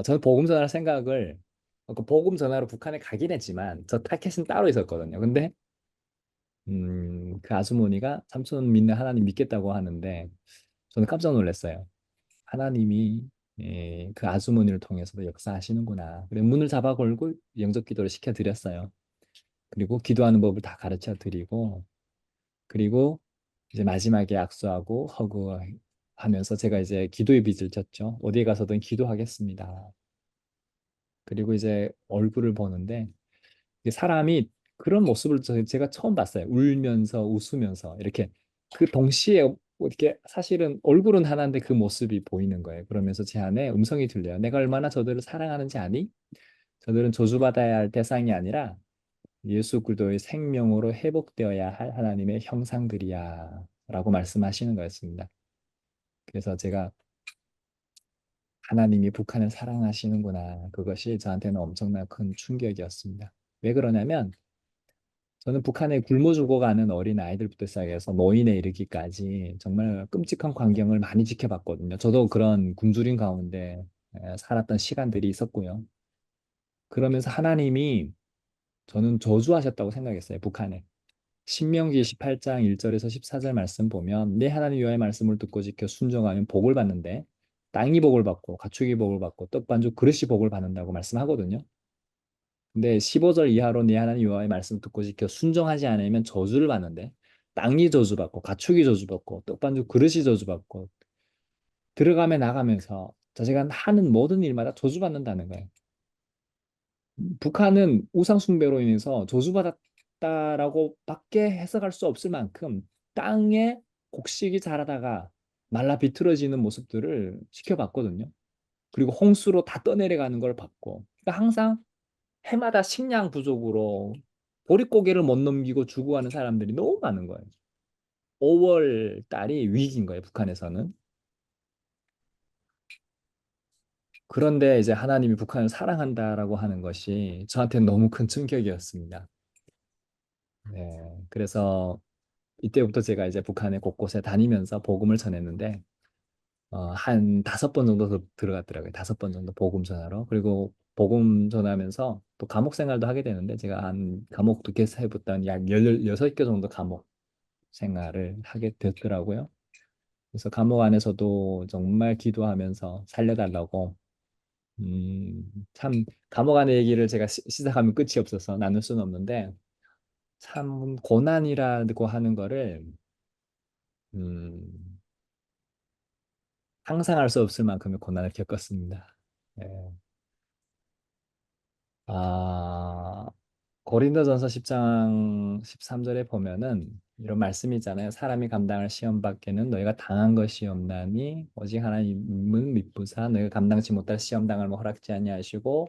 A: 저는 복음 전할 생각을 그 복음 전하러 북한에 가긴 했지만 저 타켓은 따로 있었거든요. 근데 그 아주머니가 삼촌 믿는 하나님 믿겠다고 하는데 저는 깜짝 놀랐어요. 하나님이 그 아주머니를 통해서도 역사하시는구나. 그래 문을 잡아 걸고 영접 기도를 시켜 드렸어요. 그리고 기도하는 법을 다 가르쳐 드리고 그리고 이제 마지막에 악수하고 허구하면서 제가 이제 기도의 빚을 졌죠. 어디에 가서든 기도하겠습니다. 그리고 이제 얼굴을 보는데 이게 사람이 그런 모습을 제가 처음 봤어요. 울면서 웃으면서 이렇게 그 동시에 이렇게 사실은 얼굴은 하나인데 그 모습이 보이는 거예요. 그러면서 제 안에 음성이 들려요. 내가 얼마나 저들을 사랑하는지 아니? 저들은 저주받아야 할 대상이 아니라 예수 그리스도의 생명으로 회복되어야 할 하나님의 형상들이야 라고 말씀하시는 거였습니다. 그래서 제가 하나님이 북한을 사랑하시는구나. 그것이 저한테는 엄청난 큰 충격이었습니다. 왜 그러냐면 저는 북한에 굶어 죽어가는 어린 아이들부터 시작해서 노인에 이르기까지 정말 끔찍한 광경을 많이 지켜봤거든요. 저도 그런 굶주린 가운데 살았던 시간들이 있었고요. 그러면서 하나님이 저는 저주하셨다고 생각했어요. 북한에. 신명기 18장 1절에서 14절 말씀 보면 내 하나님 여호와의 말씀을 듣고 지켜 순종하면 복을 받는데 땅이 복을 받고 가축이 복을 받고 떡반죽 그릇이 복을 받는다고 말씀하거든요. 근데 15절 이하로 네 하나님 여호와의 말씀을 듣고 지켜 순종하지 않으면 저주를 받는데 땅이 저주받고 가축이 저주받고 떡반죽 그릇이 저주받고 들어가며 나가면서 자기가 하는 모든 일마다 저주받는다는 거예요. 북한은 우상 숭배로 인해서 저주받았다라고 밖에 해석할 수 없을 만큼 땅에 곡식이 자라다가 말라 비틀어지는 모습들을 지켜봤거든요. 그리고 홍수로 다 떠내려가는 걸 봤고, 그러니까 항상 해마다 식량 부족으로 보릿고개를 못 넘기고 죽어가는 사람들이 너무 많은 거예요. 5월 달이 위기인 거예요, 북한에서는. 그런데 이제 하나님이 북한을 사랑한다라고 하는 것이 저한테는 너무 큰 충격이었습니다. 네, 그래서 이때부터 제가 이제 북한의 곳곳에 다니면서 복음을 전했는데 한 5번 정도 들어갔더라고요. 5번 정도 복음 전하러. 그리고 복음 전하면서 또 감옥 생활도 하게 되는데 제가 한 감옥도 개사해봤더니 약 16개 정도 감옥 생활을 하게 됐더라고요. 그래서 감옥 안에서도 정말 기도하면서 살려달라고 참 감옥 안의 얘기를 제가 시작하면 끝이 없어서 나눌 수는 없는데 참 고난이라고 하는 거를 음, 상상할 수 없을 만큼의 고난을 겪었습니다. 예. 아, 고린도전서 10장 13절에 보면은 이런 말씀이 있잖아요. 사람이 감당할 시험 밖에는 너희가 당한 것이 없나니 오직 하나님은 미쁘사 너희가 감당치 못할 시험 당을 허락지 아니하시고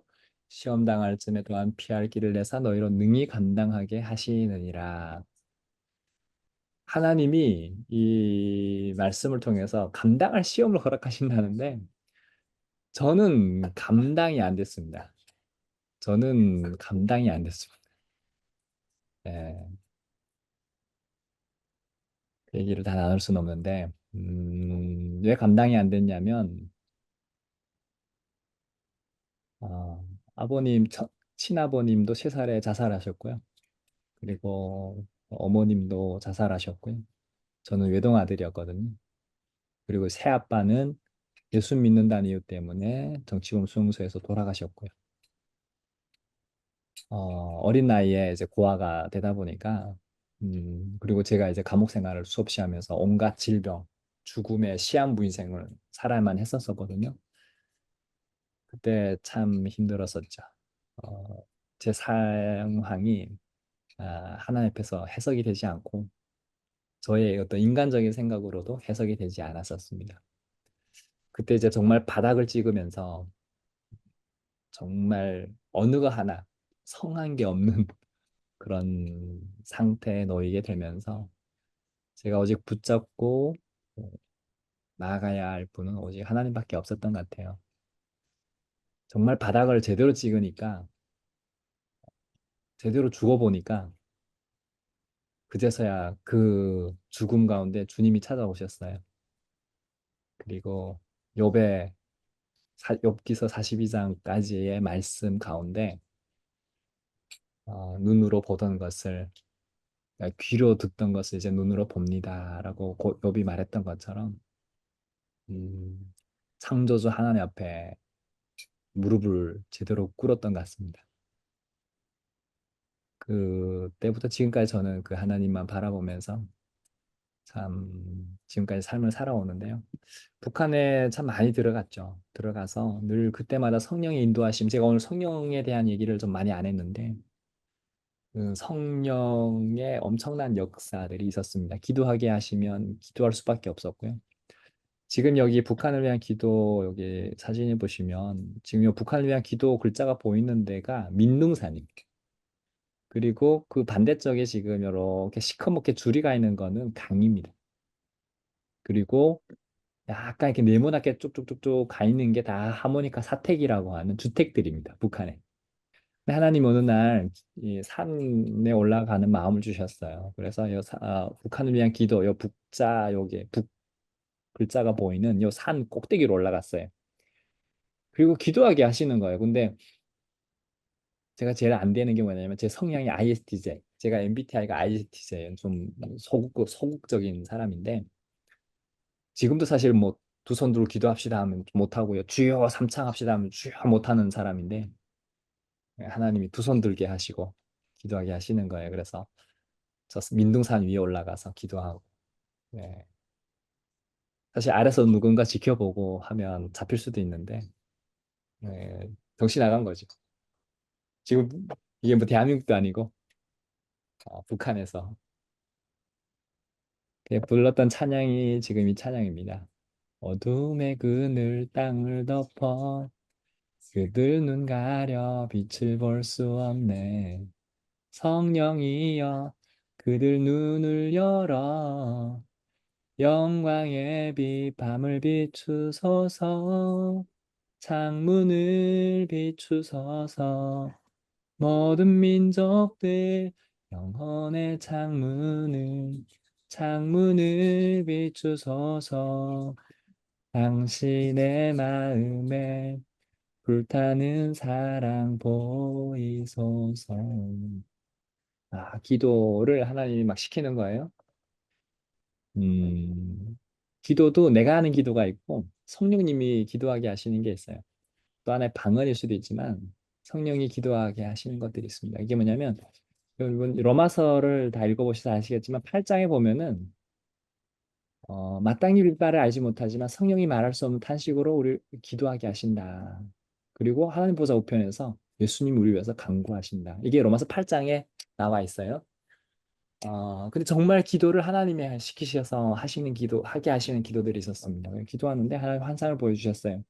A: 시험 당할 쯤에 또한 피할 길을 내사 너희로 능히 감당하게 하시느니라. 하나님이 이 말씀을 통해서 감당할 시험을 허락하신다는데 저는 감당이 안 됐습니다. 저는 감당이 안 됐습니다. 예, 그 얘기를 다 나눌 수는 없는데 왜 감당이 안 됐냐면 아버님, 친아버님도 3살에 자살하셨고요. 그리고 어머님도 자살하셨고요. 저는 외동아들이었거든요. 그리고 새아빠는 예수 믿는다는 이유 때문에 정치범 수용소에서 돌아가셨고요. 어린 나이에 이제 고아가 되다 보니까 그리고 제가 이제 감옥 생활을 수없이 하면서 온갖 질병, 죽음의 시한부 인생을 살아야만 했었거든요. 그때 참 힘들었었죠. 어, 제 상황이 하나님 앞에서 해석이 되지 않고 저의 어떤 인간적인 생각으로도 해석이 되지 않았었습니다. 그때 이제 정말 바닥을 찍으면서 정말 어느 거 하나 성한 게 없는 그런 상태에 놓이게 되면서 제가 오직 붙잡고 어, 나아가야 할 분은 오직 하나님밖에 없었던 것 같아요. 정말 바닥을 제대로 찍으니까 제대로 죽어보니까 그제서야 그 죽음 가운데 주님이 찾아오셨어요. 그리고 욥의 욥기서 42장까지의 말씀 가운데 눈으로 보던 것을 귀로 듣던 것을 이제 눈으로 봅니다라고 욥이 말했던 것처럼 음, 창조주 하나님 앞에 무릎을 제대로 꿇었던 것 같습니다. 그때부터 지금까지 저는 그 하나님만 바라보면서 참 지금까지 삶을 살아오는데요. 북한에 참 많이 들어갔죠. 들어가서 늘 그때마다 성령의 인도하심, 제가 오늘 성령에 대한 얘기를 좀 많이 안 했는데 그 성령의 엄청난 역사들이 있었습니다. 기도하게 하시면 기도할 수밖에 없었고요. 지금 여기 북한을 위한 기도 여기 사진을 보시면 지금 이 북한을 위한 기도 글자가 보이는 데가 민둥산입니다. 그리고 그 반대쪽에 지금 이렇게 시커멓게 줄이 가 있는 거는 강입니다. 그리고 약간 이렇게 네모나게 쭉쭉쭉쭉 가 있는 게 다 하모니카 사택이라고 하는 주택들입니다. 북한에. 근데 하나님 어느 날 이 산에 올라가는 마음을 주셨어요. 그래서 북한을 위한 기도, 요 북자, 요게 북 글자가 보이는 요 산 꼭대기로 올라갔어요. 그리고 기도하게 하시는 거예요. 근데 제가 제일 안 되는 게 뭐냐면 제 성향이 ISTJ. 제가 MBTI가 ISTJ예요. 좀 소극적인 사람인데 지금도 사실 뭐 두 손 들고 기도합시다 하면 못 하고요. 주여 삼창합시다 하면 주여 못 하는 사람인데 하나님이 두 손 들게 하시고 기도하게 하시는 거예요. 그래서 저 민둥산 위에 올라가서 기도하고 네. 사실 아래서 누군가 지켜보고 하면 잡힐 수도 있는데 네. 정신 나간 거죠. 지금 이게 뭐 대한민국도 아니고 북한에서 불렀던 찬양이 지금 이 찬양입니다. 어둠의 그늘 땅을 덮어 그들 눈 가려 빛을 볼 수 없네. 성령이여 그들 눈을 열어 영광의 빛 밤을 비추소서 창문을 비추소서 모든 민족들 영혼의 창문을 비추소서 당신의 마음에 불타는 사랑 보이소서. 기도를 하나님이 막 시키는 거예요. 기도도 내가 하는 기도가 있고 성령님이 기도하게 하시는 게 있어요. 또 하나의 방언일 수도 있지만 성령이 기도하게 하시는 것들이 있습니다. 이게 뭐냐면 여러분 로마서를 다 읽어보셔서 아시겠지만 8장에 보면은 마땅히 빌바를 알지 못하지만 성령이 말할 수 없는 탄식으로 우리 기도하게 하신다. 그리고 하나님 보좌 우편에서 예수님 우리 위해서 간구하신다. 이게 로마서 8장에 나와 있어요. 근데 정말 기도를 하나님이 시키셔서 하게 하시는 기도들이 있었습니다. 기도하는데 하나님 환상을 보여주셨어요.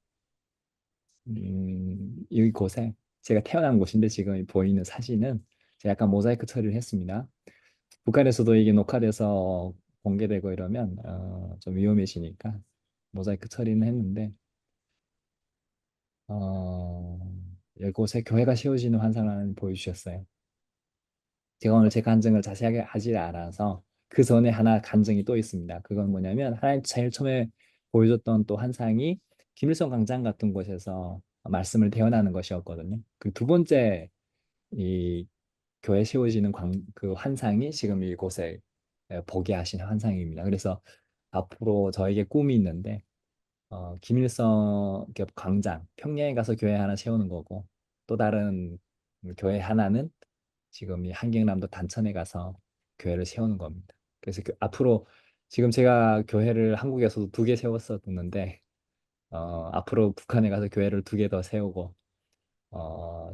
A: 이곳에 제가 태어난 곳인데 지금 보이는 사진은 제가 약간 모자이크 처리를 했습니다. 북한에서도 이게 녹화돼서 공개되고 이러면 좀 위험해지니까 모자이크 처리는 했는데 어, 이곳에 교회가 세워지는 환상을 보여주셨어요. 제가 오늘 제 간증을 자세하게 하지 않아서 그 전에 하나 간증이 또 있습니다. 그건 뭐냐면 하나님 제일 처음에 보여줬던 또 환상이 김일성 광장 같은 곳에서 말씀을 대언하는 것이었거든요. 그 두 번째 이 교회 세워지는 그 환상이 지금 이곳에 보게 하신 환상입니다. 그래서 앞으로 저에게 꿈이 있는데 김일성 광장 평양에 가서 교회 하나 세우는 거고 또 다른 교회 하나는 지금 이 한경남도 단천에 가서 교회를 세우는 겁니다. 그래서 앞으로 지금 제가 교회를 한국에서도 두 개 세웠었는데 앞으로 북한에 가서 교회를 두 개 더 세우고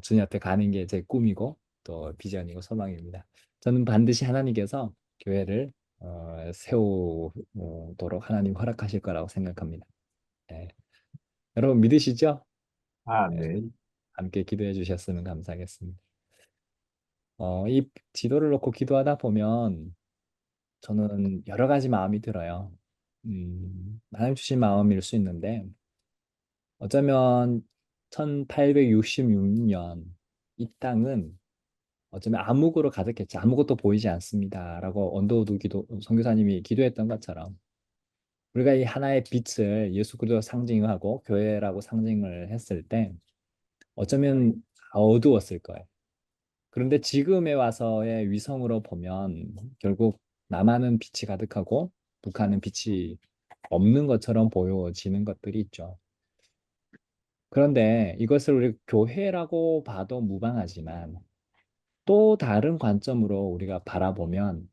A: 주님 앞에 가는 게 제 꿈이고 또 비전이고 소망입니다. 저는 반드시 하나님께서 교회를 세우도록 하나님 허락하실 거라고 생각합니다. 네. 여러분 믿으시죠?
B: 아,
A: 네.
B: 네.
A: 함께 기도해 주셨으면 감사하겠습니다. 이 지도를 놓고 기도하다 보면 저는 여러 가지 마음이 들어요. 하나님 주신 마음일 수 있는데 어쩌면 1866년 이 땅은 어쩌면 암흑으로 가득했지 아무것도 보이지 않습니다라고 언더우드 선교사님이 기도했던 것처럼 우리가 이 하나의 빛을 예수 그리스도 상징하고 교회라고 상징을 했을 때 어쩌면 어두웠을 거예요. 그런데 지금에 와서의 위성으로 보면 결국 남한은 빛이 가득하고 북한은 빛이 없는 것처럼 보여지는 것들이 있죠. 그런데 이것을 우리 교회라고 봐도 무방하지만 또 다른 관점으로 우리가 바라보면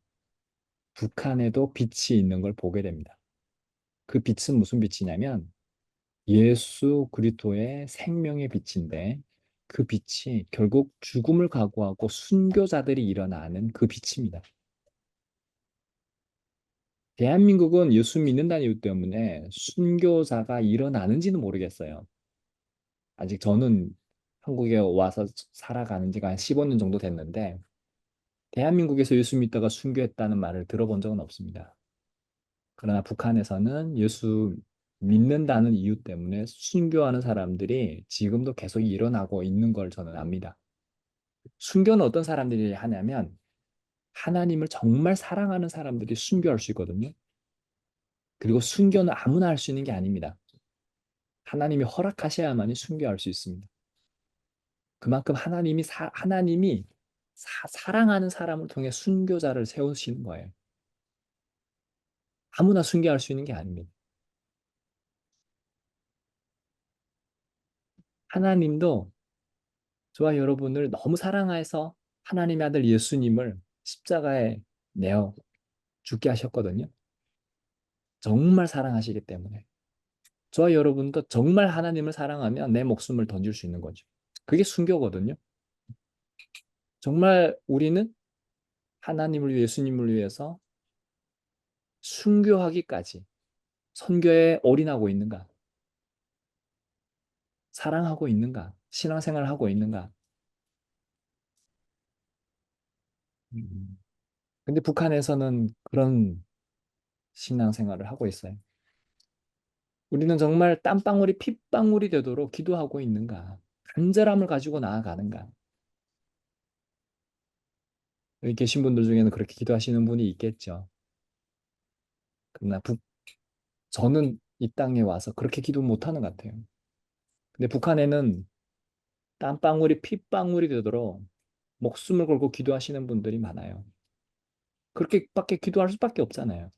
A: 북한에도 빛이 있는 걸 보게 됩니다. 그 빛은 무슨 빛이냐면 예수 그리스도의 생명의 빛인데 그 빛이 결국 죽음을 각오하고 순교자들이 일어나는 그 빛입니다. 대한민국은 예수 믿는다는 이유 때문에 순교자가 일어나는지는 모르겠어요. 아직 저는 한국에 와서 살아가는 지가 한 15년 정도 됐는데 대한민국에서 예수 믿다가 순교했다는 말을 들어본 적은 없습니다. 그러나 북한에서는 예수 믿는다는 이유 때문에 순교하는 사람들이 지금도 계속 일어나고 있는 걸 저는 압니다. 순교는 어떤 사람들이 하냐면 하나님을 정말 사랑하는 사람들이 순교할 수 있거든요. 그리고 순교는 아무나 할 수 있는 게 아닙니다. 하나님이 허락하셔야만이 순교할 수 있습니다. 그만큼 하나님이 사랑하는 사람을 통해 순교자를 세우시는 거예요. 아무나 순교할 수 있는 게 아닙니다. 하나님도 저와 여러분을 너무 사랑해서 하나님의 아들 예수님을 십자가에 내어 죽게 하셨거든요. 정말 사랑하시기 때문에. 저와 여러분도 정말 하나님을 사랑하면 내 목숨을 던질 수 있는 거죠. 그게 순교거든요. 정말 우리는 하나님을 위해 예수님을 위해서 순교하기까지 선교에 올인하고 있는가? 사랑하고 있는가? 신앙생활을 하고 있는가? 음. 근데 북한에서는 그런 신앙생활을 하고 있어요. 우리는 정말 땀방울이 핏방울이 되도록 기도하고 있는가? 간절함을 가지고 나아가는가? 여기 계신 분들 중에는 그렇게 기도하시는 분이 있겠죠. 그러나 저는 이 땅에 와서 그렇게 기도 못하는 것 같아요. 근데 북한에는 땀방울이 핏방울이 되도록 목숨을 걸고 기도하시는 분들이 많아요. 그렇게밖에 기도할 수밖에 없잖아요.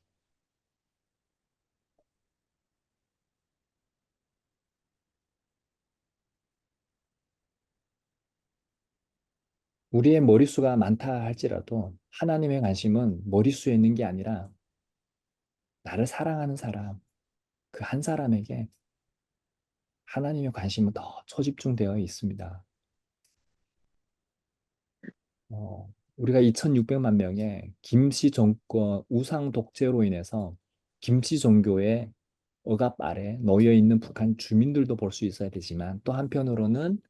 A: 우리의 머릿수가 많다 할지라도 하나님의 관심은 머릿수에 있는 게 아니라 나를 사랑하는 사람, 그 한 사람에게 하나님의 관심은 더 초집중되어 있습니다. 우리가 2,600만 명의 김씨 정권 우상 독재로 인해서 김씨 종교의 억압 아래 놓여 있는 북한 주민들도 볼 수 있어야 되지만 또 한편으로는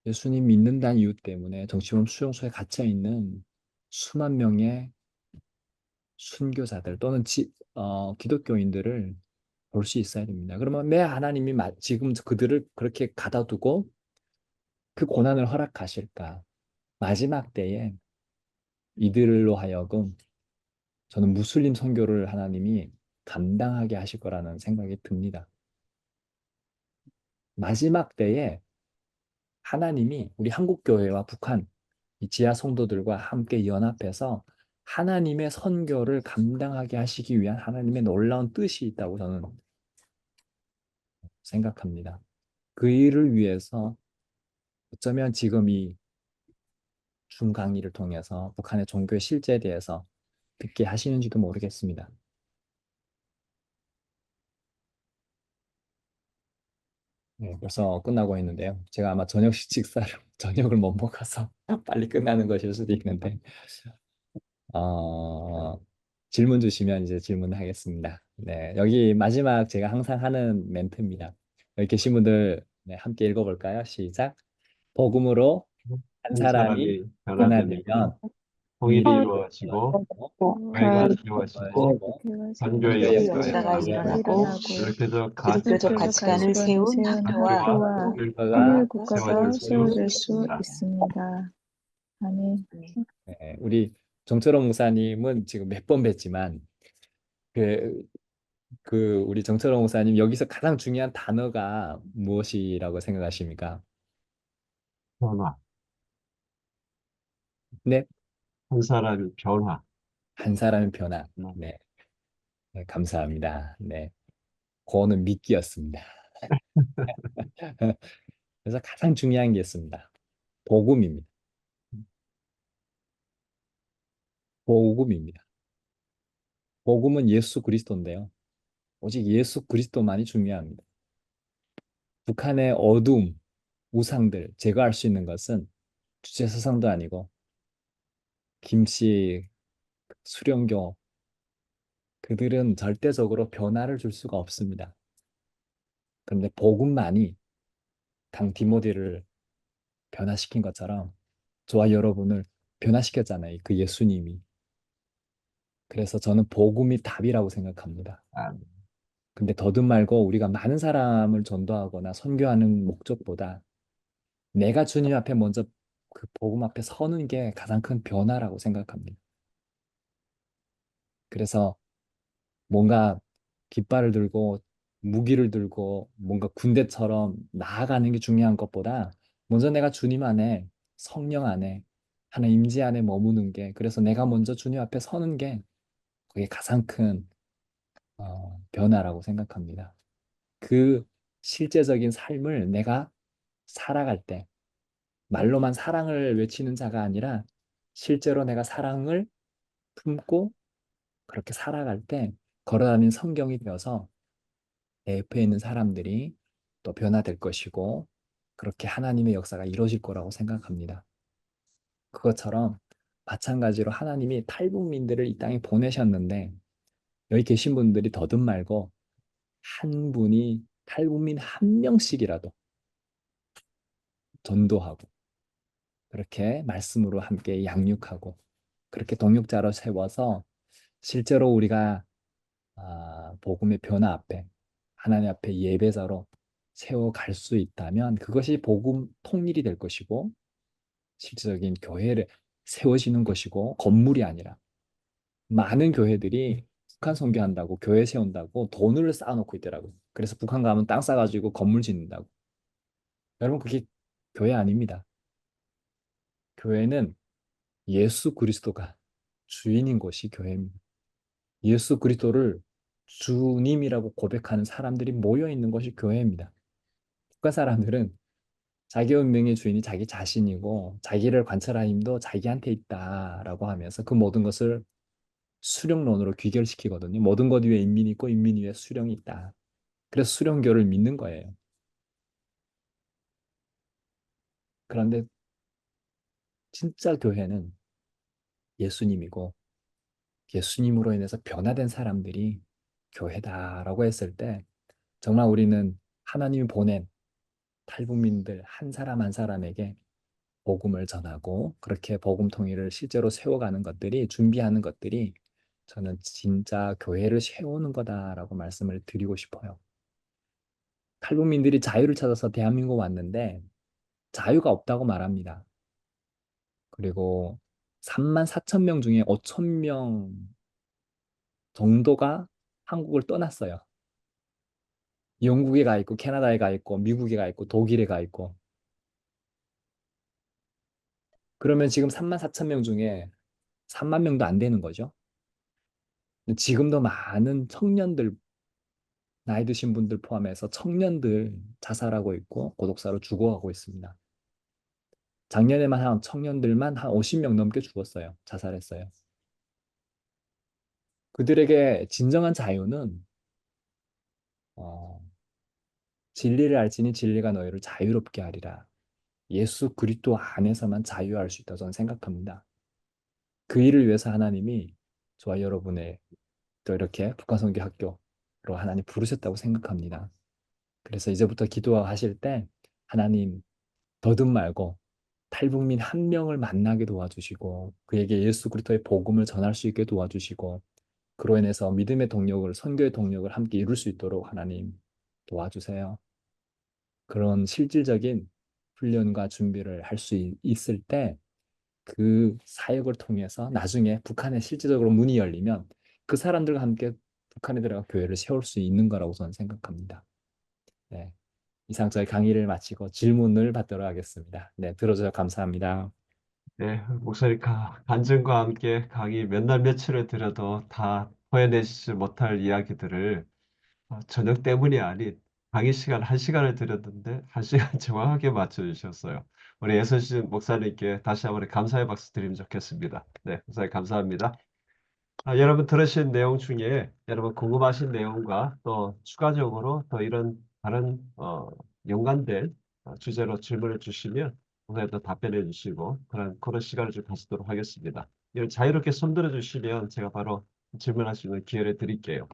A: 예수님 믿는다는 이유 때문에 정치범 수용소에 갇혀 있는 수만 명의 순교자들 또는 기독교인들을 볼 수 있어야 됩니다. 그러면 내 하나님이 지금 그들을 그렇게 가둬두고 그 고난을 허락하실까? 마지막 때에 이들로 하여금 저는 무슬림 선교를 하나님이 감당하게 하실 거라는 생각이 듭니다. 마지막 때에 하나님이 우리 한국교회와 북한 이 지하 성도들과 함께 연합해서 하나님의 선교를 감당하게 하시기 위한 하나님의 놀라운 뜻이 있다고 저는 생각합니다. 그 일을 위해서 어쩌면 지금 이 중강의를 통해서 북한의 종교의 실제에 대해서 듣게 하시는지도 모르겠습니다. 네, 벌써 끝나고 있는데요. 제가 아마 저녁 식사를 저녁을 못 먹어서 빨리 끝나는 것일 수도 있는데 어, 질문 주시면 이제 질문하겠습니다. 네, 여기 마지막 제가 항상 하는 멘트입니다. 여기 계신 분들 네, 함께 읽어볼까요? 시작. 복음으로 한
B: 한
A: 사람이
B: 사람이 변화되면
A: 변화되면
B: 통일이
A: 일이
B: 이루어지고
A: 교회가
B: 교회가 세워지고
A: 세워지고
B: 선교의
A: 선교의
B: 역사가
D: 역사가
B: 일어나고
D: 일어나고
B: 기독교적
D: 기독교적
B: 가치관을
D: 가치관을
B: 세운
D: 세운 학교와
B: 학교와
A: 국가가
D: 통일
B: 교회가
D: 국가가
B: 세워질 수
D: 세워질 수
B: 있습니다.
D: 있습니다. 아멘.
A: 네, 우리 정철호 목사님은 지금 몇 번 뵀지만 그, 그 우리 정철호 목사님 여기서 가장 중요한 단어가 무엇이라고 생각하십니까?
B: 변화.
A: 네,
B: 한 사람이 변화.
A: 한 사람의 변화. 네, 네, 감사합니다. 네, 그거는 미끼였습니다. 그래서 가장 중요한 게 있습니다. 복음입니다. 복음입니다. 복음은 예수 그리스도인데요. 오직 예수 그리스도만이 중요합니다. 북한의 어두움, 우상들 제거할 수 있는 것은 주체사상도 아니고 김씨, 수령교 그들은 절대적으로 변화를 줄 수가 없습니다. 그런데 복음만이 당 디모데를 변화시킨 것처럼 저와 여러분을 변화시켰잖아요. 그 예수님이. 그래서 저는 복음이 답이라고 생각합니다.
B: 아,
A: 근데 더듬 말고 우리가 많은 사람을 전도하거나 선교하는 목적보다 내가 주님 앞에 먼저 그 복음 앞에 서는 게 가장 큰 변화라고 생각합니다. 그래서 뭔가 깃발을 들고 무기를 들고 뭔가 군대처럼 나아가는 게 중요한 것보다 먼저 내가 주님 안에 성령 안에 하나님 임재 안에 머무는 게 그래서 내가 먼저 주님 앞에 서는 게 그게 가장 큰 변화라고 생각합니다. 그 실제적인 삶을 내가 살아갈 때 말로만 사랑을 외치는 자가 아니라 실제로 내가 사랑을 품고 그렇게 살아갈 때 걸어다니는 성경이 되어서 내 옆에 있는 사람들이 또 변화될 것이고 그렇게 하나님의 역사가 이루어질 거라고 생각합니다. 그것처럼 마찬가지로 하나님이 탈북민들을 이 땅에 보내셨는데 여기 계신 분들이 더듬 말고 한 분이 탈북민 한 명씩이라도 전도하고 그렇게 말씀으로 함께 양육하고 그렇게 동역자로 세워서 실제로 우리가 복음의 변화 앞에 하나님 앞에 예배자로 세워갈 수 있다면 그것이 복음 통일이 될 것이고 실질적인 교회를 세워지는 것이고 건물이 아니라 많은 교회들이 북한 선교한다고 교회 세운다고 돈을 쌓아놓고 있더라고요. 그래서 북한 가면 땅 싸가지고 건물 짓는다고. 여러분 그게 교회 아닙니다. 교회는 예수 그리스도가 주인인 것이 교회입니다. 예수 그리스도를 주님이라고 고백하는 사람들이 모여 있는 것이 교회입니다. 국가 사람들은 자기 운명의 주인이 자기 자신이고 자기를 관찰할 힘도 자기한테 있다라고 하면서 그 모든 것을 수령론으로 귀결시키거든요. 모든 것 위에 인민이 있고 인민 위에 수령이 있다. 그래서 수령교를 믿는 거예요. 그런데 진짜 교회는 예수님이고 예수님으로 인해서 변화된 사람들이 교회다라고 했을 때 정말 우리는 하나님이 보낸 탈북민들 한 사람 한 사람에게 복음을 전하고 그렇게 복음 통일을 실제로 세워가는 것들이 준비하는 것들이 저는 진짜 교회를 세우는 거다라고 말씀을 드리고 싶어요. 탈북민들이 자유를 찾아서 대한민국 왔는데 자유가 없다고 말합니다. 그리고 3만 4천 명 중에 5천 명 정도가 한국을 떠났어요. 영국에 가 있고 캐나다에 가 있고 미국에 가 있고 독일에 가 있고 그러면 지금 3만 4천 명 중에 3만 명도 안 되는 거죠. 지금도 많은 청년들, 나이 드신 분들 포함해서 청년들 자살하고 있고 고독사로 죽어가고 있습니다. 작년에만 한 청년들만 한 50명 넘게 죽었어요. 자살했어요. 그들에게 진정한 자유는 어, 진리를 알지니 진리가 너희를 자유롭게 하리라. 예수 그리스도 안에서만 자유할 수 있다 저는 생각합니다. 그 일을 위해서 하나님이 저와 여러분의 또 이렇게 북한선교학교로 하나님 부르셨다고 생각합니다. 그래서 이제부터 기도하실 때 하나님 더듬 말고 탈북민 한 명을 만나게 도와주시고 그에게 예수 그리스도의 복음을 전할 수 있게 도와주시고 그로 인해서 믿음의 동력을 선교의 동력을 함께 이룰 수 있도록 하나님 도와주세요. 그런 실질적인 훈련과 준비를 할 수 있을 때 그 사역을 통해서 나중에 북한에 실질적으로 문이 열리면 그 사람들과 함께 북한에 들어가 교회를 세울 수 있는 거라고 저는 생각합니다. 네. 이상 저희 강의를 마치고 질문을 받도록 하겠습니다. 네, 들어주셔서 감사합니다.
B: 네, 목사님 간증과 함께 강의 몇 날 며칠을 들여도 다 토해내지 못할 이야기들을 저녁 때문이 아닌 강의 시간 1시간을 드렸는데 1시간 정확하게 맞춰주셨어요. 우리 예선신 목사님께 다시 한번 감사의 박수 드리면 좋겠습니다. 네, 목사님 감사합니다. 여러분 들으신 내용 중에 여러분 궁금하신 내용과 또 추가적으로 또 이런 다른 연관된 주제로 질문을 주시면 오늘도 답변해 주시고 그런 시간을 좀 가지도록 하겠습니다. 이걸 자유롭게 손들어 주시면 제가 바로 질문할 수 있는 기회를 드릴게요.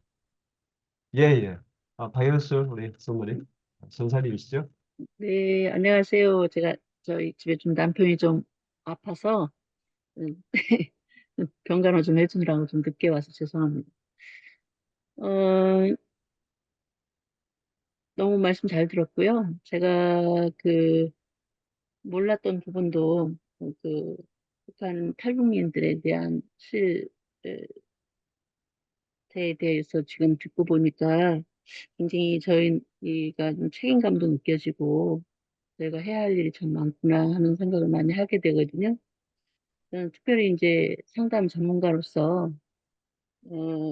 B: 예, 예. 박영수 우리 선생님, 선사님이시죠?
E: 네, 안녕하세요. 제가 저희 집에 좀 남편이 좀 아파서 음, 병간호 좀 해주느라고 좀 늦게 와서 죄송합니다. 어, 너무 말씀 잘 들었고요. 제가 그 몰랐던 부분도 그 북한 탈북민들에 대한 실태에 대해서 지금 듣고 보니까 굉장히 저희가 좀 책임감도 느껴지고 저희가 해야 할 일이 참 많구나 하는 생각을 많이 하게 되거든요. 저는 특별히 이제 상담 전문가로서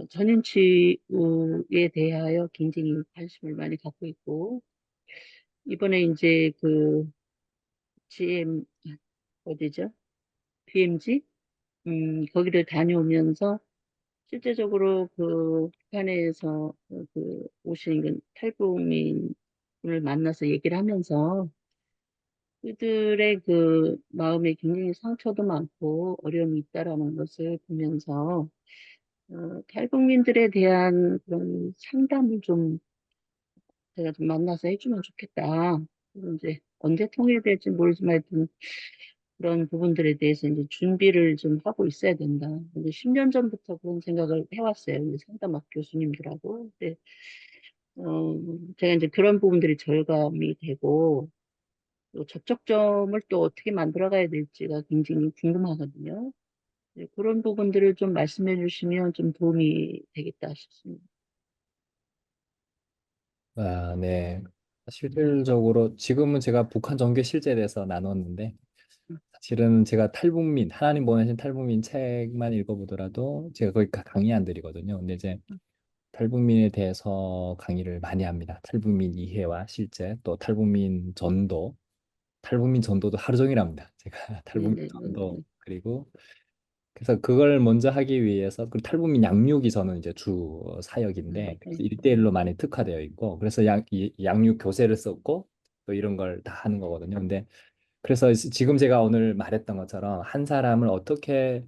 E: 전인치유에 대하여 굉장히 관심을 많이 갖고 있고 이번에 이제 그 GM 어디죠? BMG 거기를 다녀오면서 실제적으로 그 북한에서 그 오신 그 탈북민을 만나서 얘기를 하면서 그들의 그 마음에 굉장히 상처도 많고 어려움이 있다라는 것을 보면서 탈북민들에 대한 그런 상담을 좀 제가 좀 만나서 해주면 좋겠다. 그리고 이제 언제 통일될지 모르지만 하여튼 그런 부분들에 대해서 이제 준비를 좀 하고 있어야 된다. 근데 10년 전부터 그런 생각을 해왔어요. 우리 상담학 교수님들하고. 근데, 제가 이제 그런 부분들이 절감이 되고, 또 접촉점을 또 어떻게 만들어가야 될지가 굉장히 궁금하거든요. 네, 그런 부분들을 좀 말씀해 주시면 좀 도움이 되겠다 싶습니다.
A: 아, 네. 실질적으로 지금은 제가 북한 전개 실제에 대해서 나눴는데 사실은 제가 탈북민, 하나님 보내신 탈북민 책만 읽어보더라도 제가 거의 강의 안 드리거든요. 근데 이제 탈북민에 대해서 강의를 많이 합니다. 탈북민 이해와 실제 또 탈북민 전도도 하루 종일 합니다. 제가 탈북민 전도
E: 네네네.
A: 그리고 그래서 그걸 먼저 하기 위해서 그 탈북민 양육이 저는 이제 주 사역인데 그래서 1대1로 많이 특화되어 있고 그래서 양육 교재를 썼고 또 이런 걸 다 하는 거거든요. 근데 그래서 지금 제가 오늘 말했던 것처럼 한 사람을 어떻게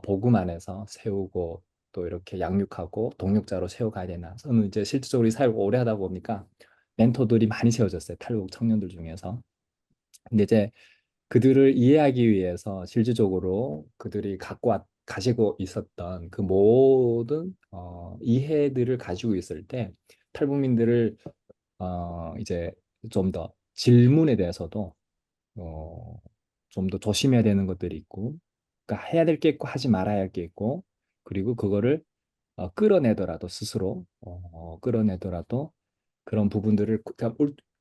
A: 복음 안에서 세우고 또 이렇게 양육하고 동역자로 세워가야 되나 저는 이제 실질적으로 이 사역을 오래 하다 보니까 멘토들이 많이 세워졌어요. 탈북 청년들 중에서. 근데 이제 그들을 이해하기 위해서 실질적으로 그들이 가지고 있었던 그 모든 이해들을 가지고 있을 때 탈북민들을 이제 좀 더 질문에 대해서도 어, 좀 더 조심해야 되는 것들이 있고, 그러니까 해야 될 게 있고 하지 말아야 할 게 있고, 그리고 그거를 끌어내더라도 스스로 끌어내더라도 그런 부분들을 그러니까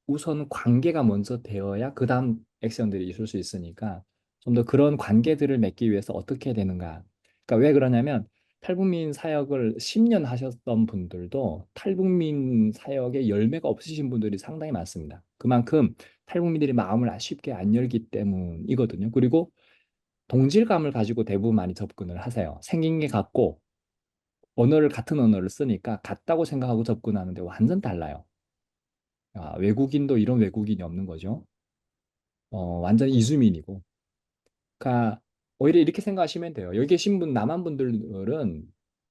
A: 우선 관계가 먼저 되어야 그 다음 액션들이 있을 수 있으니까 좀 더 그런 관계들을 맺기 위해서 어떻게 해야 되는가. 그러니까 왜 그러냐면 탈북민 사역을 10년 하셨던 분들도 탈북민 사역에 열매가 없으신 분들이 상당히 많습니다. 그만큼 탈북민들이 마음을 쉽게 안 열기 때문이거든요. 그리고 동질감을 가지고 대부분 많이 접근을 하세요. 생긴 게 같고 같은 언어를 쓰니까 같다고 생각하고 접근하는데 완전 달라요. 외국인도 이런 외국인이 없는 거죠. 완전 이주민이고. 그러니까 오히려 이렇게 생각하시면 돼요. 여기 계신 남한 분들은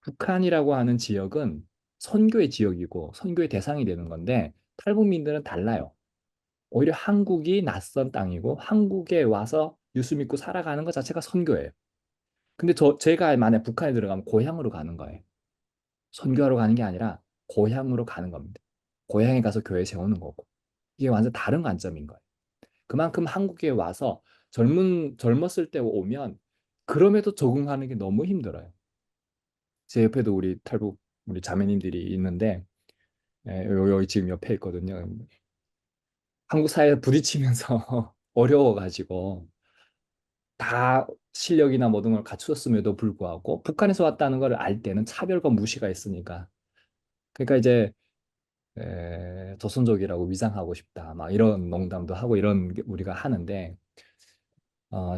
A: 북한이라고 하는 지역은 선교의 지역이고 선교의 대상이 되는 건데 탈북민들은 달라요. 오히려 한국이 낯선 땅이고 한국에 와서 예수 믿고 살아가는 것 자체가 선교예요. 근데 제가 만약 북한에 들어가면 고향으로 가는 거예요. 선교하러 가는 게 아니라 고향으로 가는 겁니다. 고향에 가서 교회 세우는 거고. 이게 완전 다른 관점인 거예요. 그만큼 한국에 와서 젊었을 때 오면 그럼에도 적응하는 게 너무 힘들어요. 제 옆에도 우리 자매님들이 있는데 여기 지금 옆에 있거든요. 한국 사회에 부딪히면서 어려워가지고 다 실력이나 모든 걸 갖추었음에도 불구하고 북한에서 왔다는 걸 알 때는 차별과 무시가 있으니까 그러니까 이제 조선족이라고 위장하고 싶다 막 이런 농담도 하고 이런 게 우리가 하는데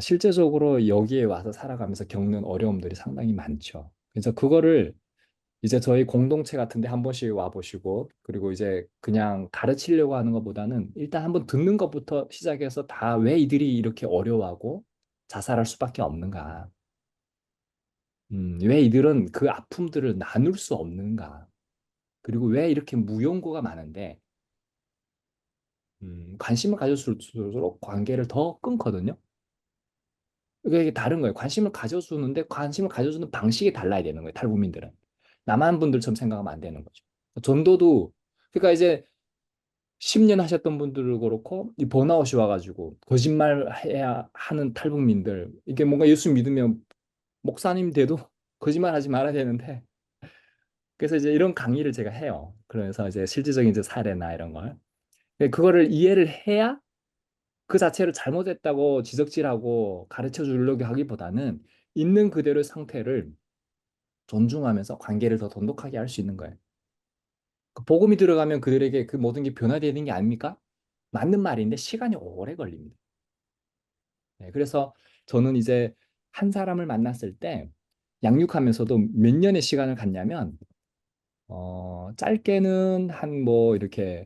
A: 실제적으로 여기에 와서 살아가면서 겪는 어려움들이 상당히 많죠. 그래서 그거를 이제 저희 공동체 같은데 한 번씩 와보시고 그리고 이제 그냥 가르치려고 하는 것보다는 일단 한번 듣는 것부터 시작해서 다 왜 이들이 이렇게 어려워하고 자살할 수밖에 없는가? 왜 이들은 그 아픔들을 나눌 수 없는가? 그리고 왜 이렇게 무용고가 많은데 관심을 가질수록 관계를 더 끊거든요. 그러니까 이게 다른 거예요. 관심을 가져주는데 관심을 가져주는 방식이 달라야 되는 거예요. 탈북민들은. 남한 분들처럼 생각하면 안 되는 거죠. 전도도 그러니까 이제 10년 하셨던 분들도 그렇고 이 번아웃이 와가지고 거짓말 해야 하는 탈북민들 이게 뭔가 예수 믿으면 목사님 돼도 거짓말하지 말아야 되는데 그래서 이제 이런 강의를 제가 해요. 그래서 이제 실질적인 이제 사례나 이런 걸 그거를 이해를 해야 그 자체를 잘못했다고 지적질하고 가르쳐 주려고 하기보다는 있는 그대로의 상태를 존중하면서 관계를 더 돈독하게 할 수 있는 거예요. 그 복음이 들어가면 그들에게 그 모든 게 변화되는 게 아닙니까? 맞는 말인데 시간이 오래 걸립니다. 네, 그래서 저는 이제 한 사람을 만났을 때 양육하면서도 몇 년의 시간을 갖냐면 짧게는 한 뭐 이렇게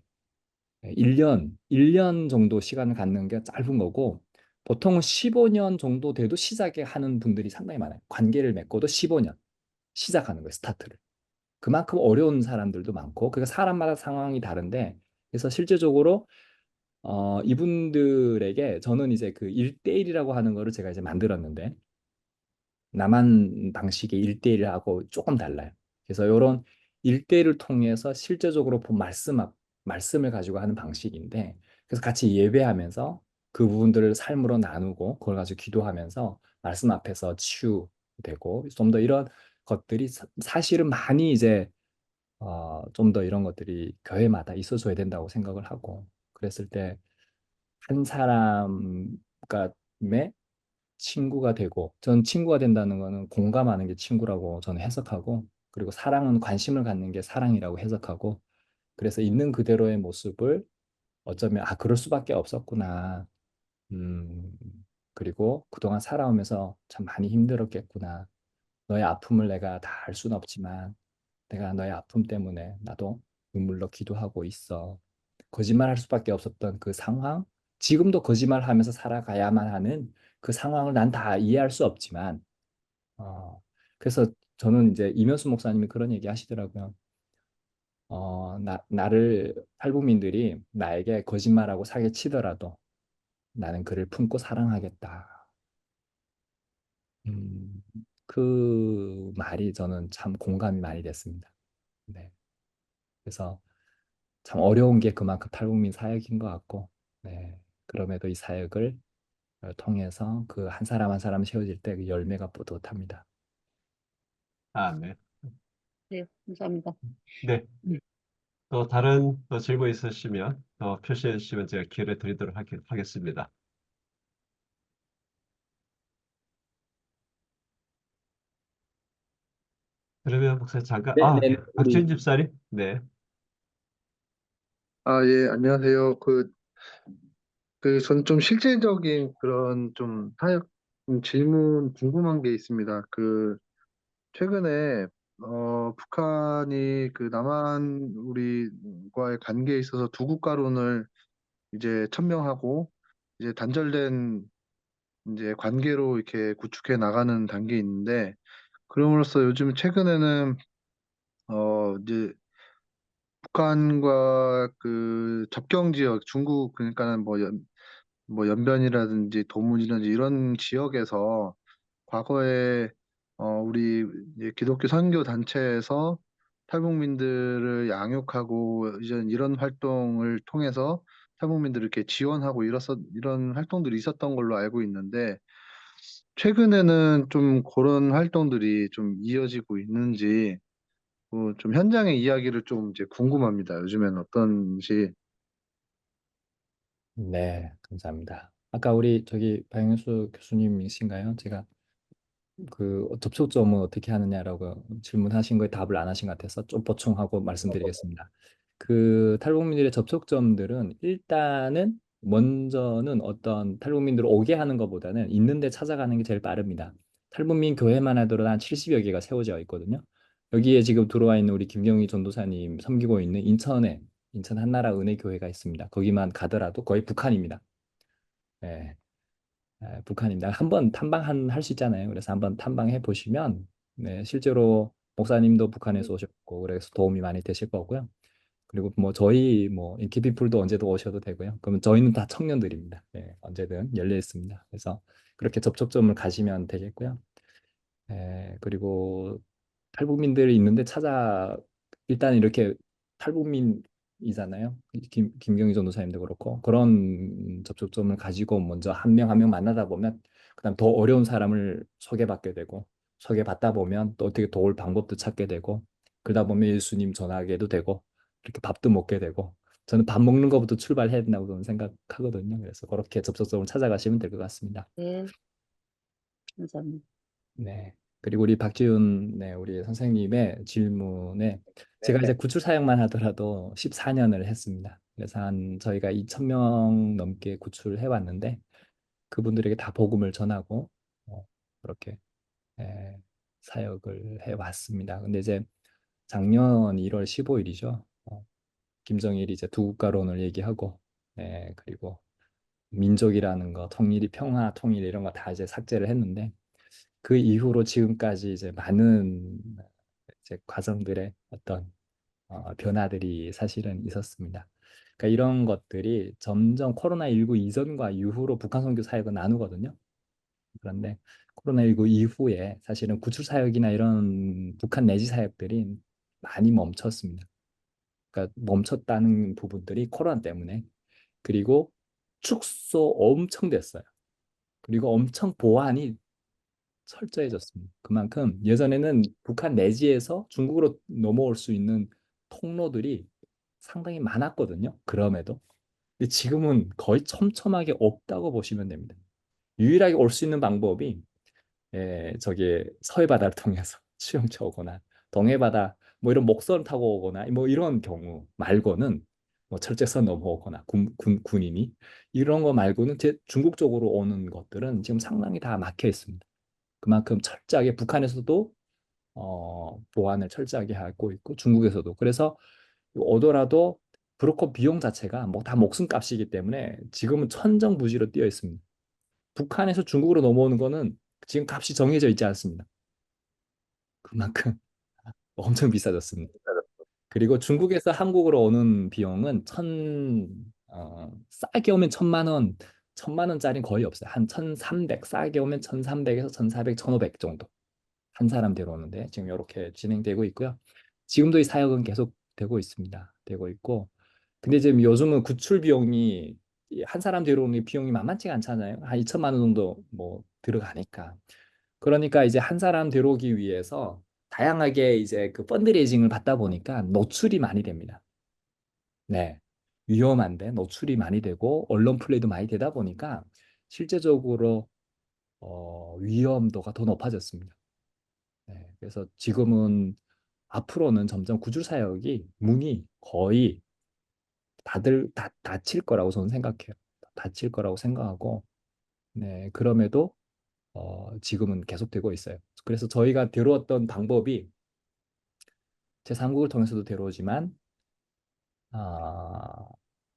A: 1년 정도 시간을 갖는 게 짧은 거고 보통은 15년 정도 돼도 시작에 하는 분들이 상당히 많아요. 관계를 맺고도 15년 시작하는 거예요, 스타트를. 그만큼 어려운 사람들도 많고 그러니까 사람마다 상황이 다른데 그래서 실제적으로 이분들에게 저는 이제 그 1대1이라고 하는 거를 제가 이제 만들었는데 남한 방식의 1대1하고 조금 달라요. 그래서 이런 1대1을 통해서 실제적으로 본 말씀을 가지고 하는 방식인데 그래서 같이 예배하면서 그 부분들을 삶으로 나누고 그걸 가지고 기도하면서 말씀 앞에서 치유되고 좀 더 이런 것들이 사실은 많이 이제 좀 더 이런 것들이 교회마다 있어줘야 된다고 생각을 하고 그랬을 때 한 사람과 친구가 되고 전 친구가 된다는 거는 공감하는 게 친구라고 저는 해석하고 그리고 사랑은 관심을 갖는 게 사랑이라고 해석하고 그래서 있는 그대로의 모습을 어쩌면 그럴 수밖에 없었구나. 음, 그리고 그동안 살아오면서 참 많이 힘들었겠구나. 너의 아픔을 내가 다 알 수는 없지만 내가 너의 아픔 때문에 나도 눈물로 기도하고 있어. 거짓말할 수밖에 없었던 그 상황, 지금도 거짓말하면서 살아가야만 하는 그 상황을 난 다 이해할 수 없지만, 그래서 저는 이제 이면수 목사님이 그런 얘기 하시더라고요. 나를 탈북민들이 나에게 거짓말하고 사기치더라도 나는 그를 품고 사랑하겠다. 음, 그 말이 저는 참 공감이 많이 됐습니다. 네. 그래서 참 어려운 게 그만큼 탈북민 사역인 것 같고, 네. 그럼에도 이 사역을 통해서 그 한 사람 한 사람 세워질 때 그 열매가 뿌듯합니다.
B: 아, 네.
E: 네, 감사합니다.
B: 네.
E: 네.
B: 또 다른 또 질문 있으시면 또 표시해 주시면 제가 기회를 드리도록 하겠습니다. 그러면 목사님 잠깐,
A: 네네. 우리
B: 박지훈 집사님? 네.
F: 아, 예, 안녕하세요. 전 좀 실제적인 그런 좀 타협, 질문 궁금한 게 있습니다. 최근에, 북한이 남한 우리과의 관계에 있어서 두 국가론을 이제 천명하고, 이제 단절된 이제 관계로 이렇게 구축해 나가는 단계에 있는데, 그럼으로써 요즘 최근에는, 이제 북한과 접경 지역, 중국, 그러니까는 뭐 연변이라든지 도문이라든지 이런 지역에서 과거에 우리 이제 기독교 선교 단체에서 탈북민들을 양육하고 이제 이런 활동을 통해서 탈북민들을 이렇게 지원하고 이런 활동들이 있었던 걸로 알고 있는데 최근에는 좀 그런 활동들이 좀 이어지고 있는지 좀 현장의 이야기를 좀 이제 궁금합니다. 요즘엔 어떤지.
A: 네, 감사합니다. 아까 우리 저기 박영수 교수님이신가요? 제가 그 접촉점은 어떻게 하느냐라고 질문하신 거에 답을 안 하신 것 같아서 좀 보충하고 말씀드리겠습니다. 그 탈북민들의 접촉점들은 일단은 먼저는 어떤 탈북민들을 오게 하는 것보다는 있는 데 찾아가는 게 제일 빠릅니다. 탈북민 교회만 하더라도 한 70여 개가 세워져 있거든요. 여기에 지금 들어와 있는 우리 김경희 전도사님 섬기고 있는 인천 한나라 은혜교회가 있습니다. 거기만 가더라도 거의 북한입니다. 예. 북한입니다. 한번 탐방 할 수 있잖아요. 그래서 한번 탐방해 보시면 네, 실제로 목사님도 북한에서 오셨고 그래서 도움이 많이 되실 거고요. 그리고 뭐 저희 뭐 인기피플도 언제든 오셔도 되고요. 그러면 저희는 다 청년들입니다. 네, 언제든 열려 있습니다. 그래서 그렇게 접촉점을 가시면 되겠고요. 그리고 탈북민들이 있는데 일단 이렇게 탈북민이잖아요. 김경희 전도사님도 그렇고 그런 접촉점을 가지고 먼저 한 명 한 명 만나다 보면 그다음 더 어려운 사람을 소개받게 되고 소개받다 보면 또 어떻게 도울 방법도 찾게 되고 그러다 보면 예수님 전하게도 되고 이렇게 밥도 먹게 되고 저는 밥 먹는 것부터 출발해야 된다고 저는 생각하거든요. 그래서 그렇게 접촉점을 찾아가시면 될 것 같습니다.
E: 네, 감사합니다.
A: 네. 그리고 우리 박지훈 우리 선생님의 질문에 제가 이제 구출 사역만 하더라도 14년을 했습니다. 그래서 저희가 2,000명 넘게 구출해 왔는데 그분들에게 다 복음을 전하고 그렇게 예, 사역을 해 왔습니다. 근데 이제 작년 1월 15일이죠. 김정일이 이제 두 국가론을 얘기하고 그리고 민족이라는 거, 통일이 평화, 통일 이런 거 다 이제 삭제를 했는데 그 이후로 지금까지 이제 많은 이제 과정들의 어떤 변화들이 사실은 있었습니다. 그러니까 이런 것들이 점점 코로나19 이전과 이후로 북한 선교 사역은 나누거든요. 그런데 코로나19 이후에 사실은 구출 사역이나 이런 북한 내지 사역들이 많이 멈췄습니다. 그러니까 멈췄다는 부분들이 코로나 때문에 그리고 축소 엄청 됐어요. 그리고 엄청 보안이 철저해졌습니다. 그만큼 예전에는 북한 내지에서 중국으로 넘어올 수 있는 통로들이 상당히 많았거든요. 그럼에도. 근데 지금은 거의 촘촘하게 없다고 보시면 됩니다. 유일하게 올 수 있는 방법이 저기 서해 바다를 통해서 수영차 오거나 동해 바다 뭐 이런 목선 타고 오거나 뭐 이런 경우 말고는 뭐 철제선 넘어오거나 군인이 이런 거 말고는 중국 쪽으로 오는 것들은 지금 상당히 다 막혀 있습니다. 그만큼 철저하게 북한에서도 보안을 철저하게 하고 있고 중국에서도 그래서 오더라도 브로커 비용 자체가 뭐 다 목숨값이기 때문에 지금은 천정부지로 뛰어 있습니다. 북한에서 중국으로 넘어오는 거는 지금 값이 정해져 있지 않습니다. 그만큼 엄청 비싸졌습니다. 그리고 중국에서 한국으로 오는 비용은 싸게 오면 1,000만 원, 1,000만 원짜리는 거의 없어요. 한 1,300, 싸게 오면 1,300에서 1,400, 1,500 정도. 한 사람 데려오는데 지금 이렇게 진행되고 있고요. 지금도 이 사역은 계속 되고 있습니다. 되고 있고. 근데 지금 요즘은 구출 비용이 이한 사람 데려오는 비용이 만만치가 않잖아요. 한 2천만 원 정도 뭐 들어가니까. 그러니까 이제 한 사람 데려오기 위해서 다양하게 이제 그 펀드레이징을 받다 보니까 노출이 많이 됩니다. 네. 위험한데 노출이 많이 되고 언론 플레이도 많이 되다 보니까 실제적으로 위험도가 더 높아졌습니다. 네. 그래서 지금은 앞으로는 점점 구줄 사역이 문이 거의 다들 다 닫힐 거라고 저는 생각해요. 닫힐 거라고 생각하고, 네, 그럼에도 지금은 계속되고 있어요. 그래서 저희가 데려왔던 방법이 제3국을 통해서도 데려오지만, 아,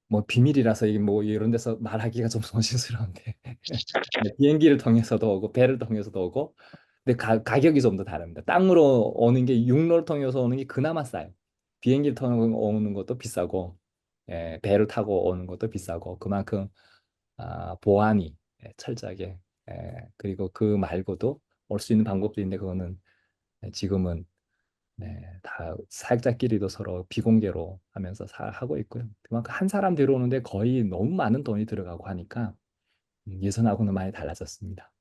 A: 뭐 비밀이라서 이게 뭐 이런 데서 말하기가 좀 조심스러운데 네, 비행기를 통해서도 오고 배를 통해서도 오고, 근데 가격이 좀 더 다릅니다. 땅으로 오는 게 육로를 통해서 오는 게 그나마 싸요. 비행기를 통해서 오는 것도 비싸고, 예, 배를 타고 오는 것도 비싸고, 그만큼 보안이 철저하게, 그리고 그 말고도 올 수 있는 방법도 있는데 그거는 지금은, 네, 다 사역자끼리도 서로 비공개로 하면서 하고 있고요. 그만큼 한 사람 데려오는데 거의 너무 많은 돈이 들어가고 하니까 예전하고는 많이 달라졌습니다.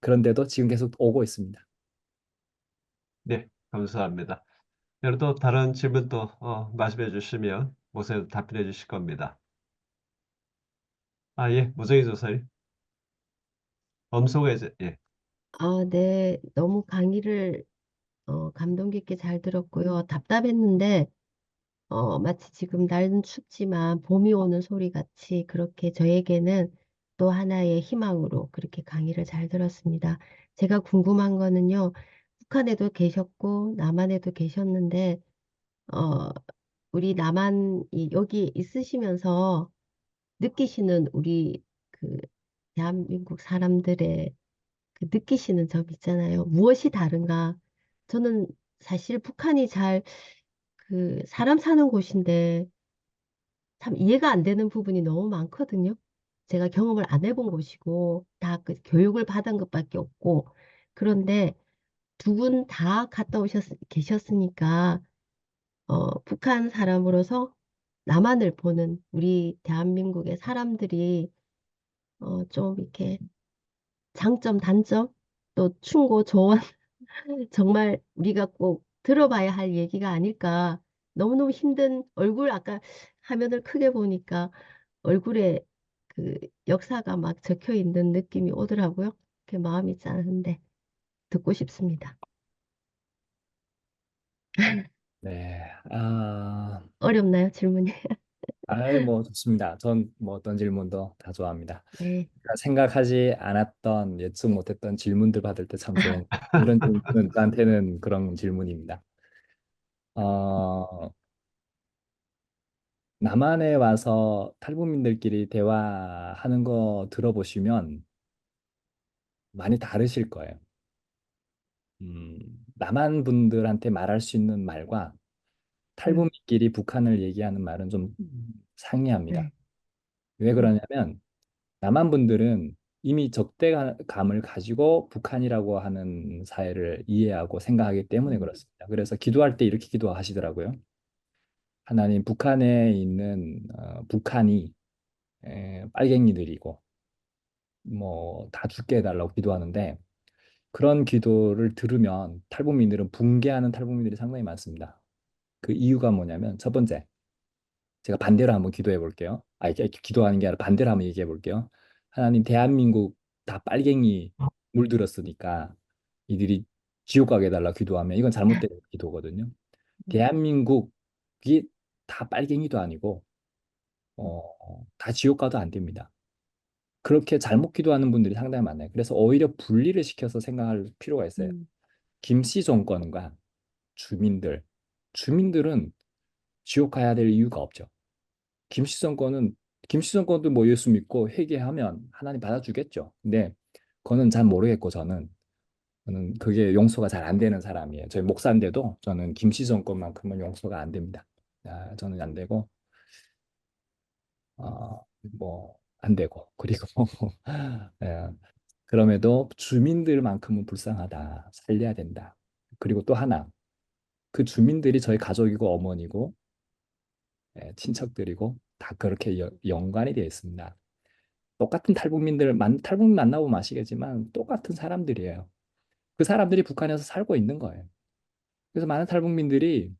A: 그런데도 지금 계속 오고 있습니다.
B: 네, 감사합니다. 여러분 또 다른 질문 또 말씀해 주시면 모세도 답변해 주실 겁니다. 아, 예, 무정희 조사님. 엄소가 예.
G: 네. 너무 강의를 감동 깊게 잘 들었고요. 답답했는데 마치 지금 날은 춥지만 봄이 오는 소리 같이 그렇게 저에게는 또 하나의 희망으로 그렇게 강의를 잘 들었습니다. 제가 궁금한 거는요. 북한에도 계셨고 남한에도 계셨는데 어, 우리 남한이 여기 있으시면서 느끼시는 우리 그 대한민국 사람들의 그 느끼시는 점 있잖아요. 무엇이 다른가? 저는 사실 북한이 잘 그 사람 사는 곳인데 참 이해가 안 되는 부분이 너무 많거든요. 제가 경험을 안 해본 곳이고 다 그 교육을 받은 것밖에 없고 그런데 두 분 다 갔다 계셨으니까 북한 사람으로서 남한을 보는 우리 대한민국의 사람들이 좀 이렇게 장점, 단점, 또 충고, 조언 정말 우리가 꼭 들어봐야 할 얘기가 아닐까. 너무너무 힘든 얼굴 아까 화면을 크게 보니까 얼굴에 그 역사가 막 적혀 있는 느낌이 오더라고요. 그 마음이 짠한데 듣고 싶습니다.
A: 네,
G: 어렵나요, 질문이?
A: 뭐 좋습니다. 전 뭐 어떤 질문도 다 좋아합니다.
G: 네.
A: 그러니까 생각하지 않았던 예측 못했던 질문들 받을 때 참 좋은 이런 질문은 저한테는 그런 질문입니다. 어, 남한에 와서 탈북민들끼리 대화하는 거 들어보시면 많이 다르실 거예요. 음, 남한 분들한테 말할 수 있는 말과
G: 음,
A: 탈북민끼리 북한을 얘기하는 말은 좀 상이합니다.
G: 네.
A: 왜
G: 음,
A: 그러냐면 남한 분들은 이미 적대감을 가지고 북한이라고 하는 사회를 이해하고 생각하기 때문에 그렇습니다. 그래서 기도할 때 이렇게 기도하시더라고요. 하나님, 북한에 있는 북한이 빨갱이들이고 뭐 다 죽게 해달라고 기도하는데 그런 기도를 들으면 탈북민들은 붕괴하는 탈북민들이 상당히 많습니다. 그 이유가 뭐냐면 첫 번째, 제가 반대로 한번 기도해 볼게요. 이게 기도하는 게 아니라 반대로 한번 얘기해 볼게요. 하나님, 대한민국 다 빨갱이 물들었으니까 이들이 지옥 가게 해달라 기도하면 이건 잘못된 기도거든요. 대한민국이 다 빨갱이도 아니고 다 지옥 가도 안 됩니다. 그렇게 잘못 기도하는 분들이 상당히 많아요. 그래서 오히려 분리를 시켜서 생각할 필요가 있어요.
G: 음,
A: 김씨 정권과 주민들은 지옥 가야 될 이유가 없죠. 김씨 정권은 김씨 정권도 뭐 예수 믿고 회개하면 하나님 받아주겠죠. 근데 그거는 잘 모르겠고 저는 그게 용서가 잘 안 되는 사람이에요. 저희 목사인데도 저는 김씨 정권만큼은 용서가 안 됩니다. 저는 안 되고, 뭐, 안 되고. 그리고, 예, 그럼에도 주민들만큼은 불쌍하다. 살려야 된다. 그리고 또 하나, 그 주민들이 저희 가족이고 어머니고, 친척들이고, 다 그렇게 연관이 되어 있습니다. 똑같은 탈북민 만나보면 아시겠지만, 똑같은 사람들이에요. 그 사람들이 북한에서 살고 있는 거예요. 그래서 많은 탈북민들이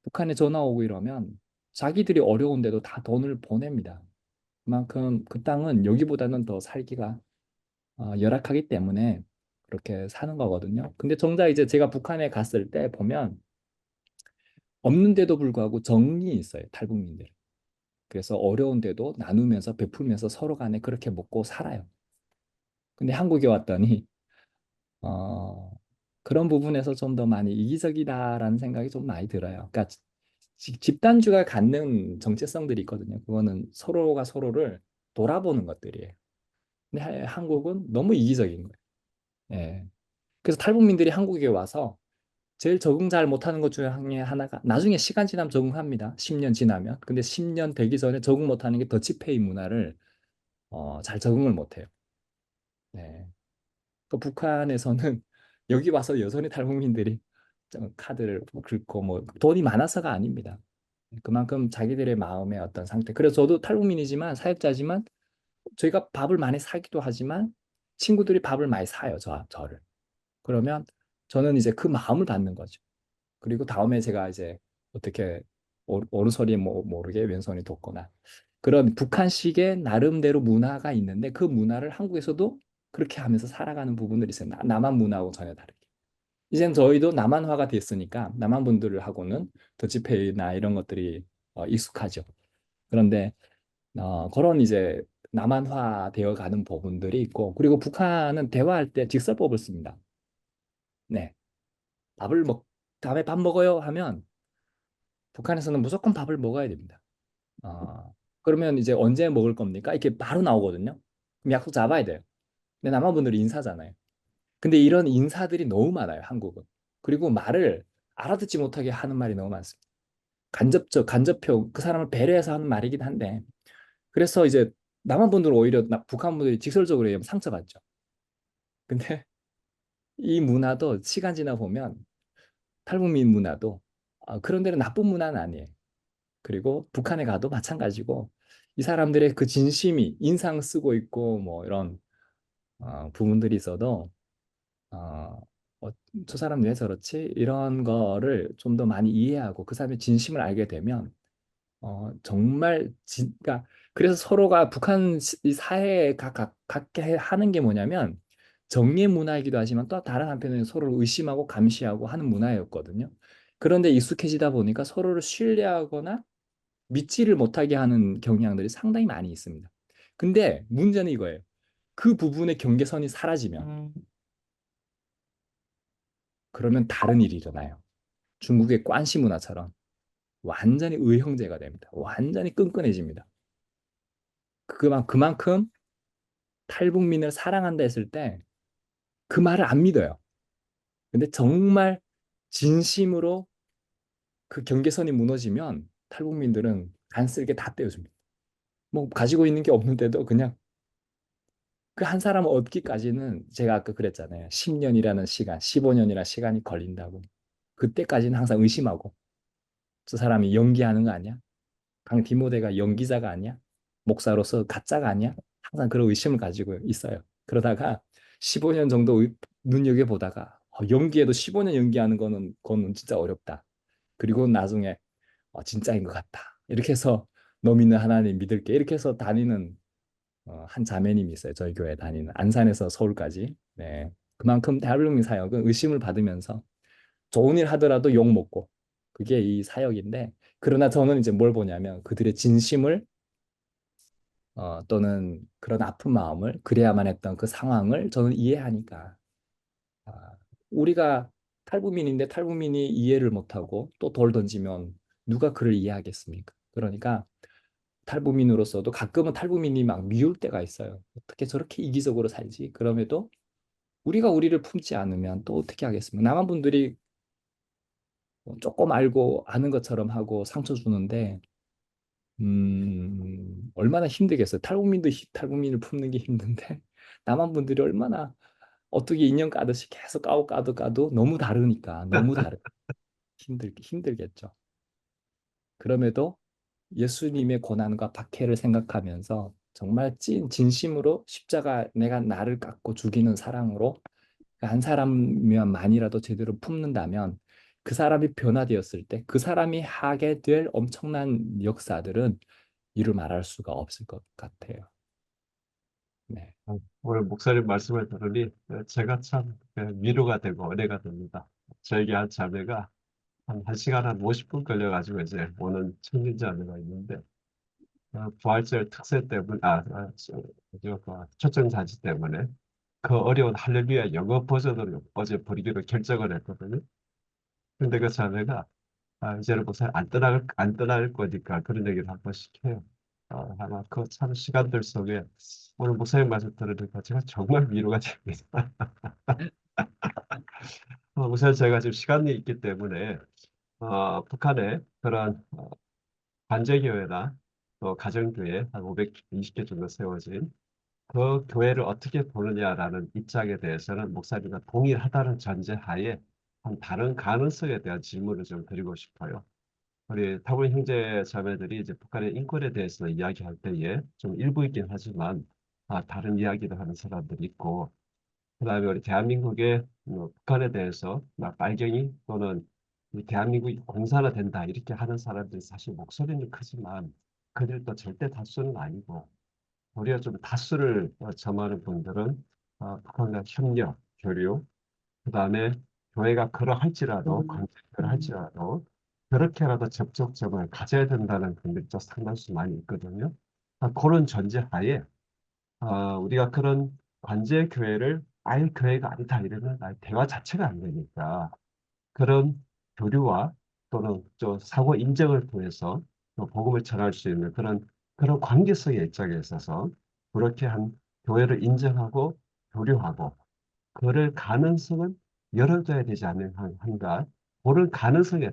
A: 북한에 전화 오고 이러면 자기들이 어려운데도 다 돈을 보냅니다. 그만큼 그 땅은 여기보다는 더 살기가 열악하기 때문에 그렇게 사는 거거든요. 근데 정작 이제 제가 북한에 갔을 때 보면 없는데도 불구하고 정이 있어요, 탈북민들. 그래서 어려운데도 나누면서 베풀면서 서로 간에 그렇게 먹고 살아요. 근데 한국에 왔더니 어, 그런 부분에서 좀 더 많이 이기적이다라는 생각이 좀 많이 들어요. 그러니까 집단주가 갖는 정체성들이 있거든요. 그거는 서로가 서로를 돌아보는 것들이에요. 근데 한국은 너무 이기적인 거예요. 예. 그래서 탈북민들이 한국에 와서 제일 적응 잘 못하는 것 중에 하나가 나중에 시간 지나면 적응합니다. 10년 지나면. 근데 10년 되기 전에 적응 못하는 게 더치페이 문화를 잘 적응을 못해요. 네. 그 북한에서는 여기 와서 여전히 탈북민들이 좀 카드를 긁고 뭐 돈이 많아서가 아닙니다. 그만큼 자기들의 마음의 어떤 상태. 그래서 저도 탈북민이지만 사역자지만 저희가 밥을 많이 사기도 하지만 친구들이 밥을 많이 사요, 저를. 그러면 저는 이제 그 마음을 받는 거죠. 그리고 다음에 제가 이제 어떻게 오른손이 모르게 왼손이 돋거나 그런 북한식의 나름대로 문화가 있는데 그 문화를 한국에서도 그렇게 하면서 살아가는 부분들이 있어요. 남한 문화하고 전혀 다르게. 이젠 저희도 남한화가 됐으니까 남한 분들하고는 더치페이나 이런 것들이 익숙하죠. 그런데 그런 이제 남한화 되어 가는 부분들이 있고 그리고 북한은 대화할 때 직설법을 씁니다. 네. 밥을 먹 다음에 밥 먹어요 하면 북한에서는 무조건 밥을 먹어야 됩니다. 그러면 이제 언제 먹을 겁니까? 이렇게 바로 나오거든요. 그럼 약속 잡아야 돼요. 근데 남한 분들이 인사잖아요. 근데 이런 인사들이 너무 많아요, 한국은. 그리고 말을 알아듣지 못하게 하는 말이 너무 많습니다. 간접표, 그 사람을 배려해서 하는 말이긴 한데, 그래서 이제 남한 분들은 오히려 북한 분들이 직설적으로 얘기하면 상처받죠. 근데 이 문화도 시간 지나 보면 탈북민 문화도 그런 데는 나쁜 문화는 아니에요. 그리고 북한에 가도 마찬가지고 이 사람들의 그 진심이 인상 쓰고 있고 뭐 이런 부분들이 있어도 어, 저 사람 왜 저렇지? 이런 거를 좀 더 많이 이해하고 그 사람의 진심을 알게 되면 정말 그러니까 그래서 서로가 북한 이 사회에 갖게 하는 게 뭐냐면 정의 문화이기도 하지만 또 다른 한편에는 서로를 의심하고 감시하고 하는 문화였거든요. 그런데 익숙해지다 보니까 서로를 신뢰하거나 믿지를 못하게 하는 경향들이 상당히 많이 있습니다. 근데 문제는 이거예요. 그 부분의 경계선이 사라지면 그러면 다른 일이 일어나요. 중국의 관시 문화처럼 완전히 의형제가 됩니다. 완전히 끈끈해집니다. 그만큼 탈북민을 사랑한다 했을 때 그 말을 안 믿어요. 근데 정말 진심으로 그 경계선이 무너지면 탈북민들은 간쓸게 다 떼어줍니다. 뭐 가지고 있는 게 없는데도 그냥 그 한 사람을 얻기까지는 제가 아까 그랬잖아요. 10년이라는 시간, 15년이라는 시간이 걸린다고. 그때까지는 항상 의심하고 저 사람이 연기하는 거 아니야? 강 디모데가 연기자가 아니야? 목사로서 가짜가 아니야? 항상 그런 의심을 가지고 있어요. 그러다가 15년 정도 눈여겨보다가 연기에도 15년 연기하는 거는 진짜 어렵다. 그리고 나중에 진짜인 것 같다. 이렇게 해서 너 믿는 하나님 믿을게. 이렇게 해서 다니는 한 자매님이 있어요. 저희 교회 다니는 안산에서 서울까지. 네. 그만큼 대한민국 사역은 의심을 받으면서 좋은 일 하더라도 욕 먹고 그게 이 사역인데 그러나 저는 이제 뭘 보냐면 그들의 진심을 또는 그런 아픈 마음을 그래야만 했던 그 상황을 저는 이해하니까 아, 우리가 탈북민인데 탈북민이 이해를 못하고 또 돌 던지면 누가 그를 이해하겠습니까? 그러니까 탈북민으로서도 가끔은 탈북민이 막 미울 때가 있어요. 어떻게 저렇게 이기적으로 살지? 그럼에도 우리가 우리를 품지 않으면 또 어떻게 하겠습니까? 남한 분들이 조금 알고 아는 것처럼 하고 상처 주는데 얼마나 힘들겠어요. 탈북민을 품는 게 힘든데 남한 분들이 얼마나 어떻게 인형 까듯이 계속 까도 너무 다르니까 너무 힘들겠죠. 그럼에도 예수님의 고난과 박해를 생각하면서 정말 진심으로 십자가 내가 나를 깎고 죽이는 사랑으로 한 사람만이라도 제대로 품는다면 그 사람이 변화되었을 때 그 사람이 하게 될 엄청난 역사들은 이루 말할 수가 없을 것 같아요. 네.
B: 오늘 목사님 말씀을 들으니 제가 참 위로가 되고 은혜가 됩니다. 저에게 한 자매가 한 1시간 한 50분 걸려가지고 이제 오는 청진자매가 있는데 부활절 특세 때문에 초청 잔치 때문에 그 어려운 할렐루야 영어 버전으로 어제 부르기로 결정을 했거든요. 근데 그 자매가 이제는 목사님 안 떠날 거니까 그런 얘기를 한 번씩 해요. 아마 그 참 시간들 속에 오늘 목사님 말씀 들으니까 제가 정말 위로가 됩니다. 우선 제가 지금 시간이 있기 때문에 북한에 그런 관제교회나 또 가정교회 한 520개 정도 세워진 그 교회를 어떻게 보느냐라는 입장에 대해서는 목사님과 동일하다는 전제하에 한 다른 가능성에 대한 질문을 좀 드리고 싶어요. 우리 타국 형제 자매들이 이제 북한의 인권에 대해서 이야기할 때에 좀 일부 있긴 하지만 다른 이야기를 하는 사람들이 있고 그다음에 우리 대한민국의 북한에 대해서 막 빨갱이 또는 이 대한민국이 공산화된다 이렇게 하는 사람들이 사실 목소리는 크지만 그들도 절대 다수는 아니고 우리가 좀 다수를 점하는 분들은 북한과 협력, 교류, 그다음에 교회가 그러할지라도 관계를 할지라도 그렇게라도 접촉점을 가져야 된다는 분들이 또 상당수 많이 있거든요. 그런 전제하에 우리가 그런 관제 교회를 아예 교회가 아니다 이러면 아예 대화 자체가 안 되니까 그런 교류와 또는 또 사고 인정을 통해서 또 복음을 전할 수 있는 그런 관계성의 입장에 있어서 그렇게 한 교회를 인정하고 교류하고 그럴 가능성은 열어둬야 되지 않는가 그런 가능성에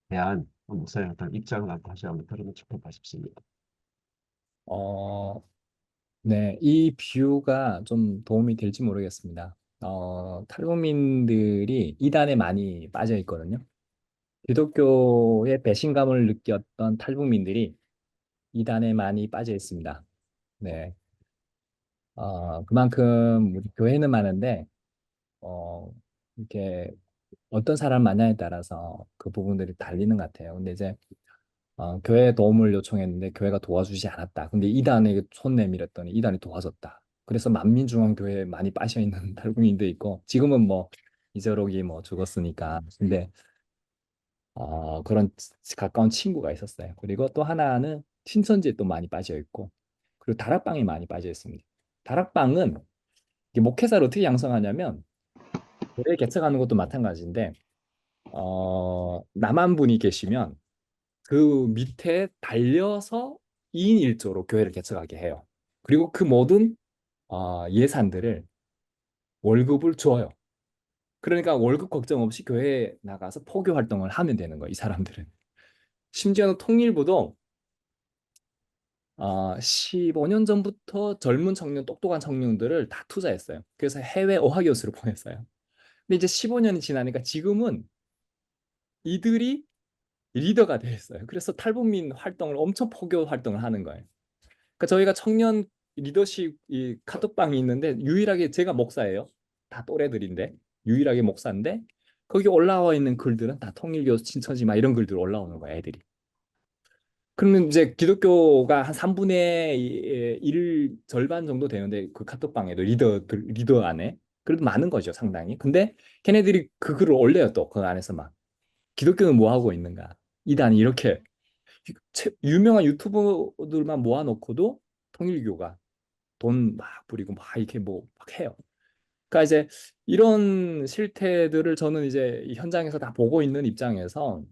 B: 대한 목사님 어떤 입장을 다시 한번 들으면 좋겠다 싶습니다.
A: 어, 네, 이 비유가 좀 도움이 될지 모르겠습니다. 탈북민들이 이단에 많이 빠져 있거든요. 기독교의 배신감을 느꼈던 탈북민들이 이단에 많이 빠져 있습니다. 네, 그만큼 우리 교회는 많은데 어, 이렇게 어떤 사람 만나에 따라서 그 부분들이 달리는 것 같아요. 근데 이제 교회에 도움을 요청했는데 교회가 도와주지 않았다. 근데 이단에 손 내밀었더니 이단이 도와줬다. 그래서 만민중앙교회에 많이 빠져 있는 탈북민도 있고 지금은 뭐 이재록이 뭐 죽었으니까. 근데 그런 가까운 친구가 있었어요. 그리고 또 하나는 신천지에 또 많이 빠져 있고 그리고 다락방에 많이 빠져 있습니다. 다락방은 이게 목회자를 어떻게 양성하냐면 교회 개척하는 것도 마찬가지인데 남한 분이 계시면 그 밑에 달려서 2인 1조로 교회를 개척하게 해요. 그리고 그 모든 예산들을 월급을 줘요. 그러니까 월급 걱정 없이 교회에 나가서 포교 활동을 하면 되는 거예요, 이 사람들은. 심지어는 통일부도 15년 전부터 젊은 청년, 똑똑한 청년들을 다 투자했어요. 그래서 해외 어학연수를 보냈어요. 근데 이제 15년이 지나니까 지금은 이들이 리더가 됐어요. 그래서 탈북민 활동을 엄청 포교 활동을 하는 거예요. 그러니까 저희가 청년 리더십 이 카톡방이 있는데 유일하게 제가 목사예요. 다 또래들인데 유일하게 목사인데 거기 올라와 있는 글들은 다 통일교 신천지 막 이런 글들 올라오는 거야 애들이. 그러면 이제 기독교가 한 3분의 1 절반 정도 되는데 그 카톡방에도 리더 안에 그래도 많은 거죠 상당히. 근데 걔네들이 그 글을 올려요 또 그 안에서 막 기독교는 뭐 하고 있는가 이단이 이렇게 유명한 유튜버들만 모아놓고도 통일교가 돈 막 뿌리고 막 이렇게 뭐 막 해요. 그러니까 이제 이런 실태들을 저는 이제 이 현장에서 다 보고 있는 입장에서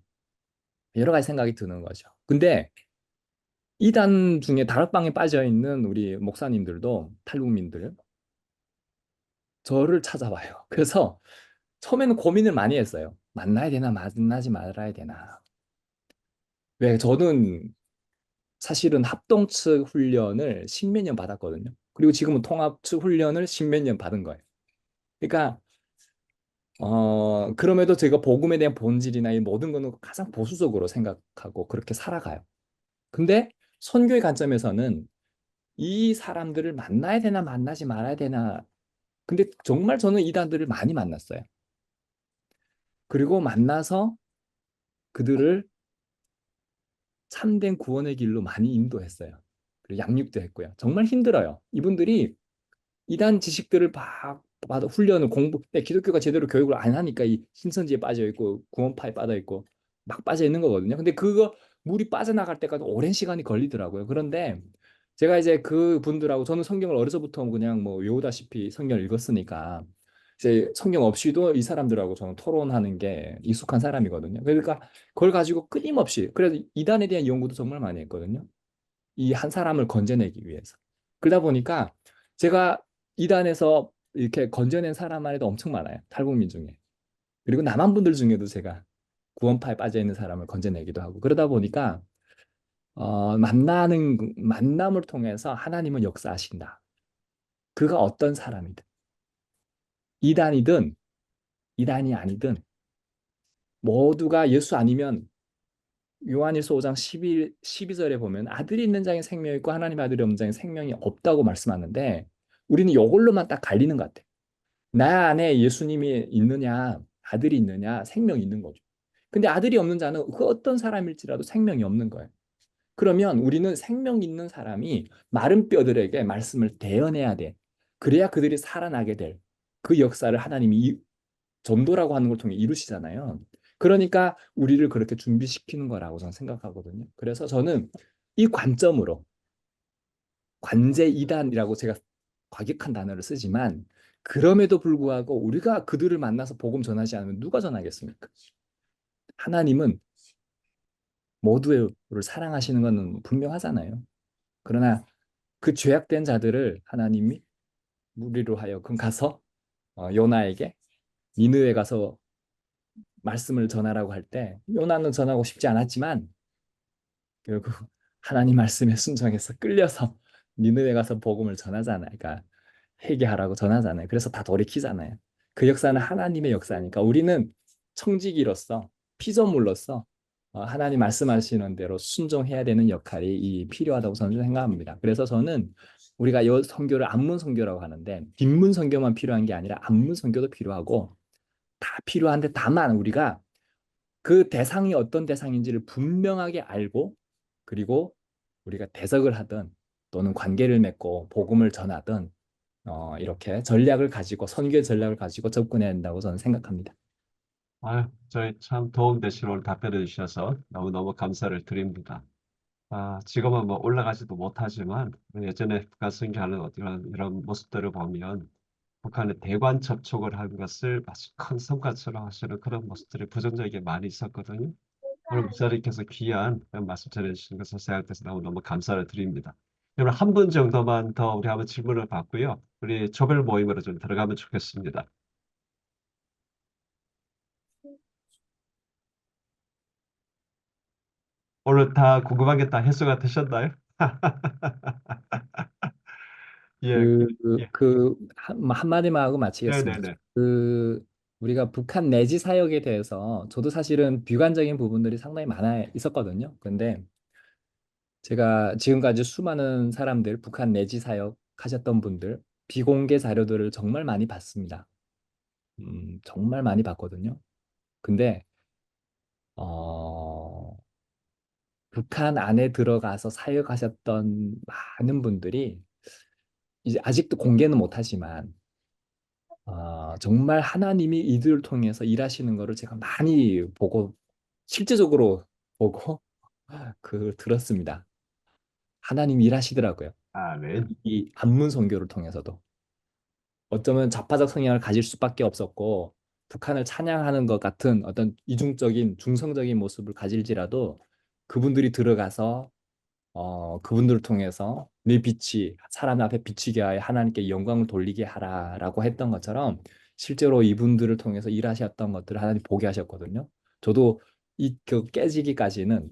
A: 여러 가지 생각이 드는 거죠. 근데 이단 중에 다락방에 빠져 있는 우리 목사님들도 탈북민들 저를 찾아와요. 그래서 처음에는 고민을 많이 했어요. 만나야 되나 만나지 말아야 되나. 왜 저는 사실은 합동측 훈련을 십몇 년 받았거든요. 그리고 지금은 통합측 훈련을 십몇 년 받은 거예요. 그러니까 그럼에도 제가 복음에 대한 본질이나 이 모든 거는 가장 보수적으로 생각하고 그렇게 살아가요. 근데 선교의 관점에서는 이 사람들을 만나야 되나 만나지 말아야 되나. 근데 정말 저는 이단들을 많이 만났어요. 그리고 만나서 그들을 참된 구원의 길로 많이 인도했어요. 그리고 양육도 했고요. 정말 힘들어요. 이분들이 이단 지식들을 받아 훈련을 공부, 기독교가 제대로 교육을 안 하니까 이 신천지에 빠져 있고 구원파에 빠져 있고 막 빠져 있는 거거든요. 근데 그거 물이 빠져나갈 때까지 오랜 시간이 걸리더라고요. 그런데 제가 이제 그 분들하고 저는 성경을 어려서부터 그냥 뭐 외우다시피 성경을 읽었으니까 이제 성경 없이도 이 사람들하고 저는 토론하는 게 익숙한 사람이거든요. 그러니까 그걸 가지고 끊임없이 그래서 이단에 대한 연구도 정말 많이 했거든요. 이 한 사람을 건져내기 위해서. 그러다 보니까 제가 이단에서 이렇게 건져낸 사람만 해도 엄청 많아요. 탈북민 중에. 그리고 남한 분들 중에도 제가 구원파에 빠져 있는 사람을 건져내기도 하고 그러다 보니까 만남을 통해서 하나님은 역사하신다. 그가 어떤 사람이든 이단이든 이단이 아니든 모두가 예수 아니면 요한일서 5장 12절에 보면 아들이 있는 자에 생명이 있고 하나님 아들이 없는 자에 생명이 없다고 말씀하는데 우리는 이걸로만 딱 갈리는 것 같아요. 나 안에 예수님이 있느냐, 아들이 있느냐, 생명이 있는 거죠. 근데 아들이 없는 자는 그 어떤 사람일지라도 생명이 없는 거예요. 그러면 우리는 생명 있는 사람이 마른 뼈들에게 말씀을 대언해야 돼. 그래야 그들이 살아나게 될 그 역사를 하나님이 전도라고 하는 걸 통해 이루시잖아요. 그러니까 우리를 그렇게 준비시키는 거라고 저는 생각하거든요. 그래서 저는 이 관점으로 관제 이단이라고 제가 과격한 단어를 쓰지만 그럼에도 불구하고 우리가 그들을 만나서 복음 전하지 않으면 누가 전하겠습니까? 하나님은 모두를 사랑하시는 것은 분명하잖아요. 그러나 그 죄악된 자들을 하나님이 무리로 하여금 가서 요나에게 니느웨 가서 말씀을 전하라고 할 때 요나는 전하고 싶지 않았지만 결국 하나님 말씀에 순종해서 끌려서 니느웨 가서 복음을 전하잖아요. 그러니까 회개하라고 전하잖아요. 그래서 다 돌이키잖아요. 그 역사는 하나님의 역사니까 우리는 청지기로서 피조물로서 하나님 말씀하시는 대로 순종해야 되는 역할이 필요하다고 저는 생각합니다. 그래서 저는 우리가 이 선교를 앞문 선교라고 하는데 뒷문 선교만 필요한 게 아니라 앞문 선교도 필요하고 다 필요한데 다만 우리가 그 대상이 어떤 대상인지를 분명하게 알고 그리고 우리가 대적을 하든 또는 관계를 맺고 복음을 전하든 이렇게 전략을 가지고 선교의 전략을 가지고 접근해야 된다고 저는 생각합니다.
B: 아유, 저희 참 도움 되실 오늘 답변해 주셔서 너무너무 감사를 드립니다. 지금은 뭐 올라가지도 못하지만 예전에 북한 선교하는 이런 모습들을 보면 북한의 대관 접촉을 한 것을 마치 큰 성과처럼 하시는 그런 모습들이 부정적이게 많이 있었거든요. 오늘 목사님께서 귀한 그런 말씀 전해주신 것을 생각해서 너무너무 감사를 드립니다. 여러분 한 분 정도만 더 우리 한번 질문을 받고요. 우리 조별 모임으로 좀 들어가면 좋겠습니다. 오늘 다 궁금한 게 다 해소가 되셨나요? 예, 예,
A: 한마디만 하고 마치겠습니다.
B: 네네네.
A: 우리가 북한 내지 사역에 대해서 저도 사실은 비관적인 부분들이 상당히 많아 있었거든요. 근데 제가 지금까지 수많은 사람들, 북한 내지 사역 하셨던 분들, 비공개 자료들을 정말 많이 봤습니다. 정말 많이 봤거든요. 근데 어, 북한 안에 들어가서 사역하셨던 많은 분들이 이제 아직도 공개는 못하지만 정말 하나님이 이들을 통해서 일하시는 것을 제가 많이 보고 실제적으로 보고 들었습니다. 하나님이 일하시더라고요.
B: 아멘.
A: 이 안문 선교를 통해서도 어쩌면 좌파적 성향을 가질 수밖에 없었고 북한을 찬양하는 것 같은 어떤 이중적인 중성적인 모습을 가질지라도 그분들이 들어가서 그분들을 통해서 내 빛이 사람 앞에 비치게 하여 하나님께 영광을 돌리게 하라라고 했던 것처럼 실제로 이분들을 통해서 일하셨던 것들을 하나님 보게 하셨거든요. 저도 그 깨지기까지는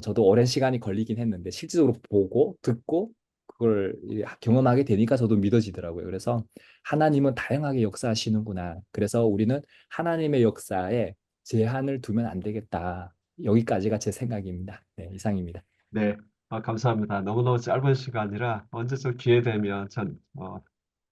A: 저도 오랜 시간이 걸리긴 했는데 실질적으로 보고 듣고 그걸 경험하게 되니까 저도 믿어지더라고요. 그래서 하나님은 다양하게 역사하시는구나. 그래서 우리는 하나님의 역사에 제한을 두면 안 되겠다. 여기까지가 제 생각입니다. 네, 이상입니다.
B: 네, 감사합니다. 너무너무 짧은 시간이라 언제쯤 기회 되면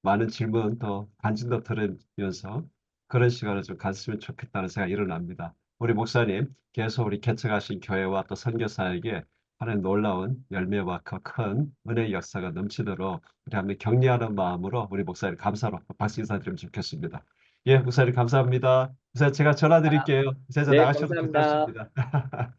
B: 많은 질문 또 간증 도 들으면서 그런 시간을 좀 가졌으면 좋겠다는 생각이 일어납니다. 우리 목사님, 계속 우리 개척하신 교회와 또 선교사에게 하나님 놀라운 열매와 그 큰 은혜의 역사가 넘치도록 우리 한번 격려하는 마음으로 우리 목사님 감사로 박수 인사드리면 좋겠습니다. 예, 목사님 감사합니다. 목사님 제가 전화 드릴게요. 목사님
A: 네,
B: 나가셔도
A: 감사합니다.
B: 괜찮습니다.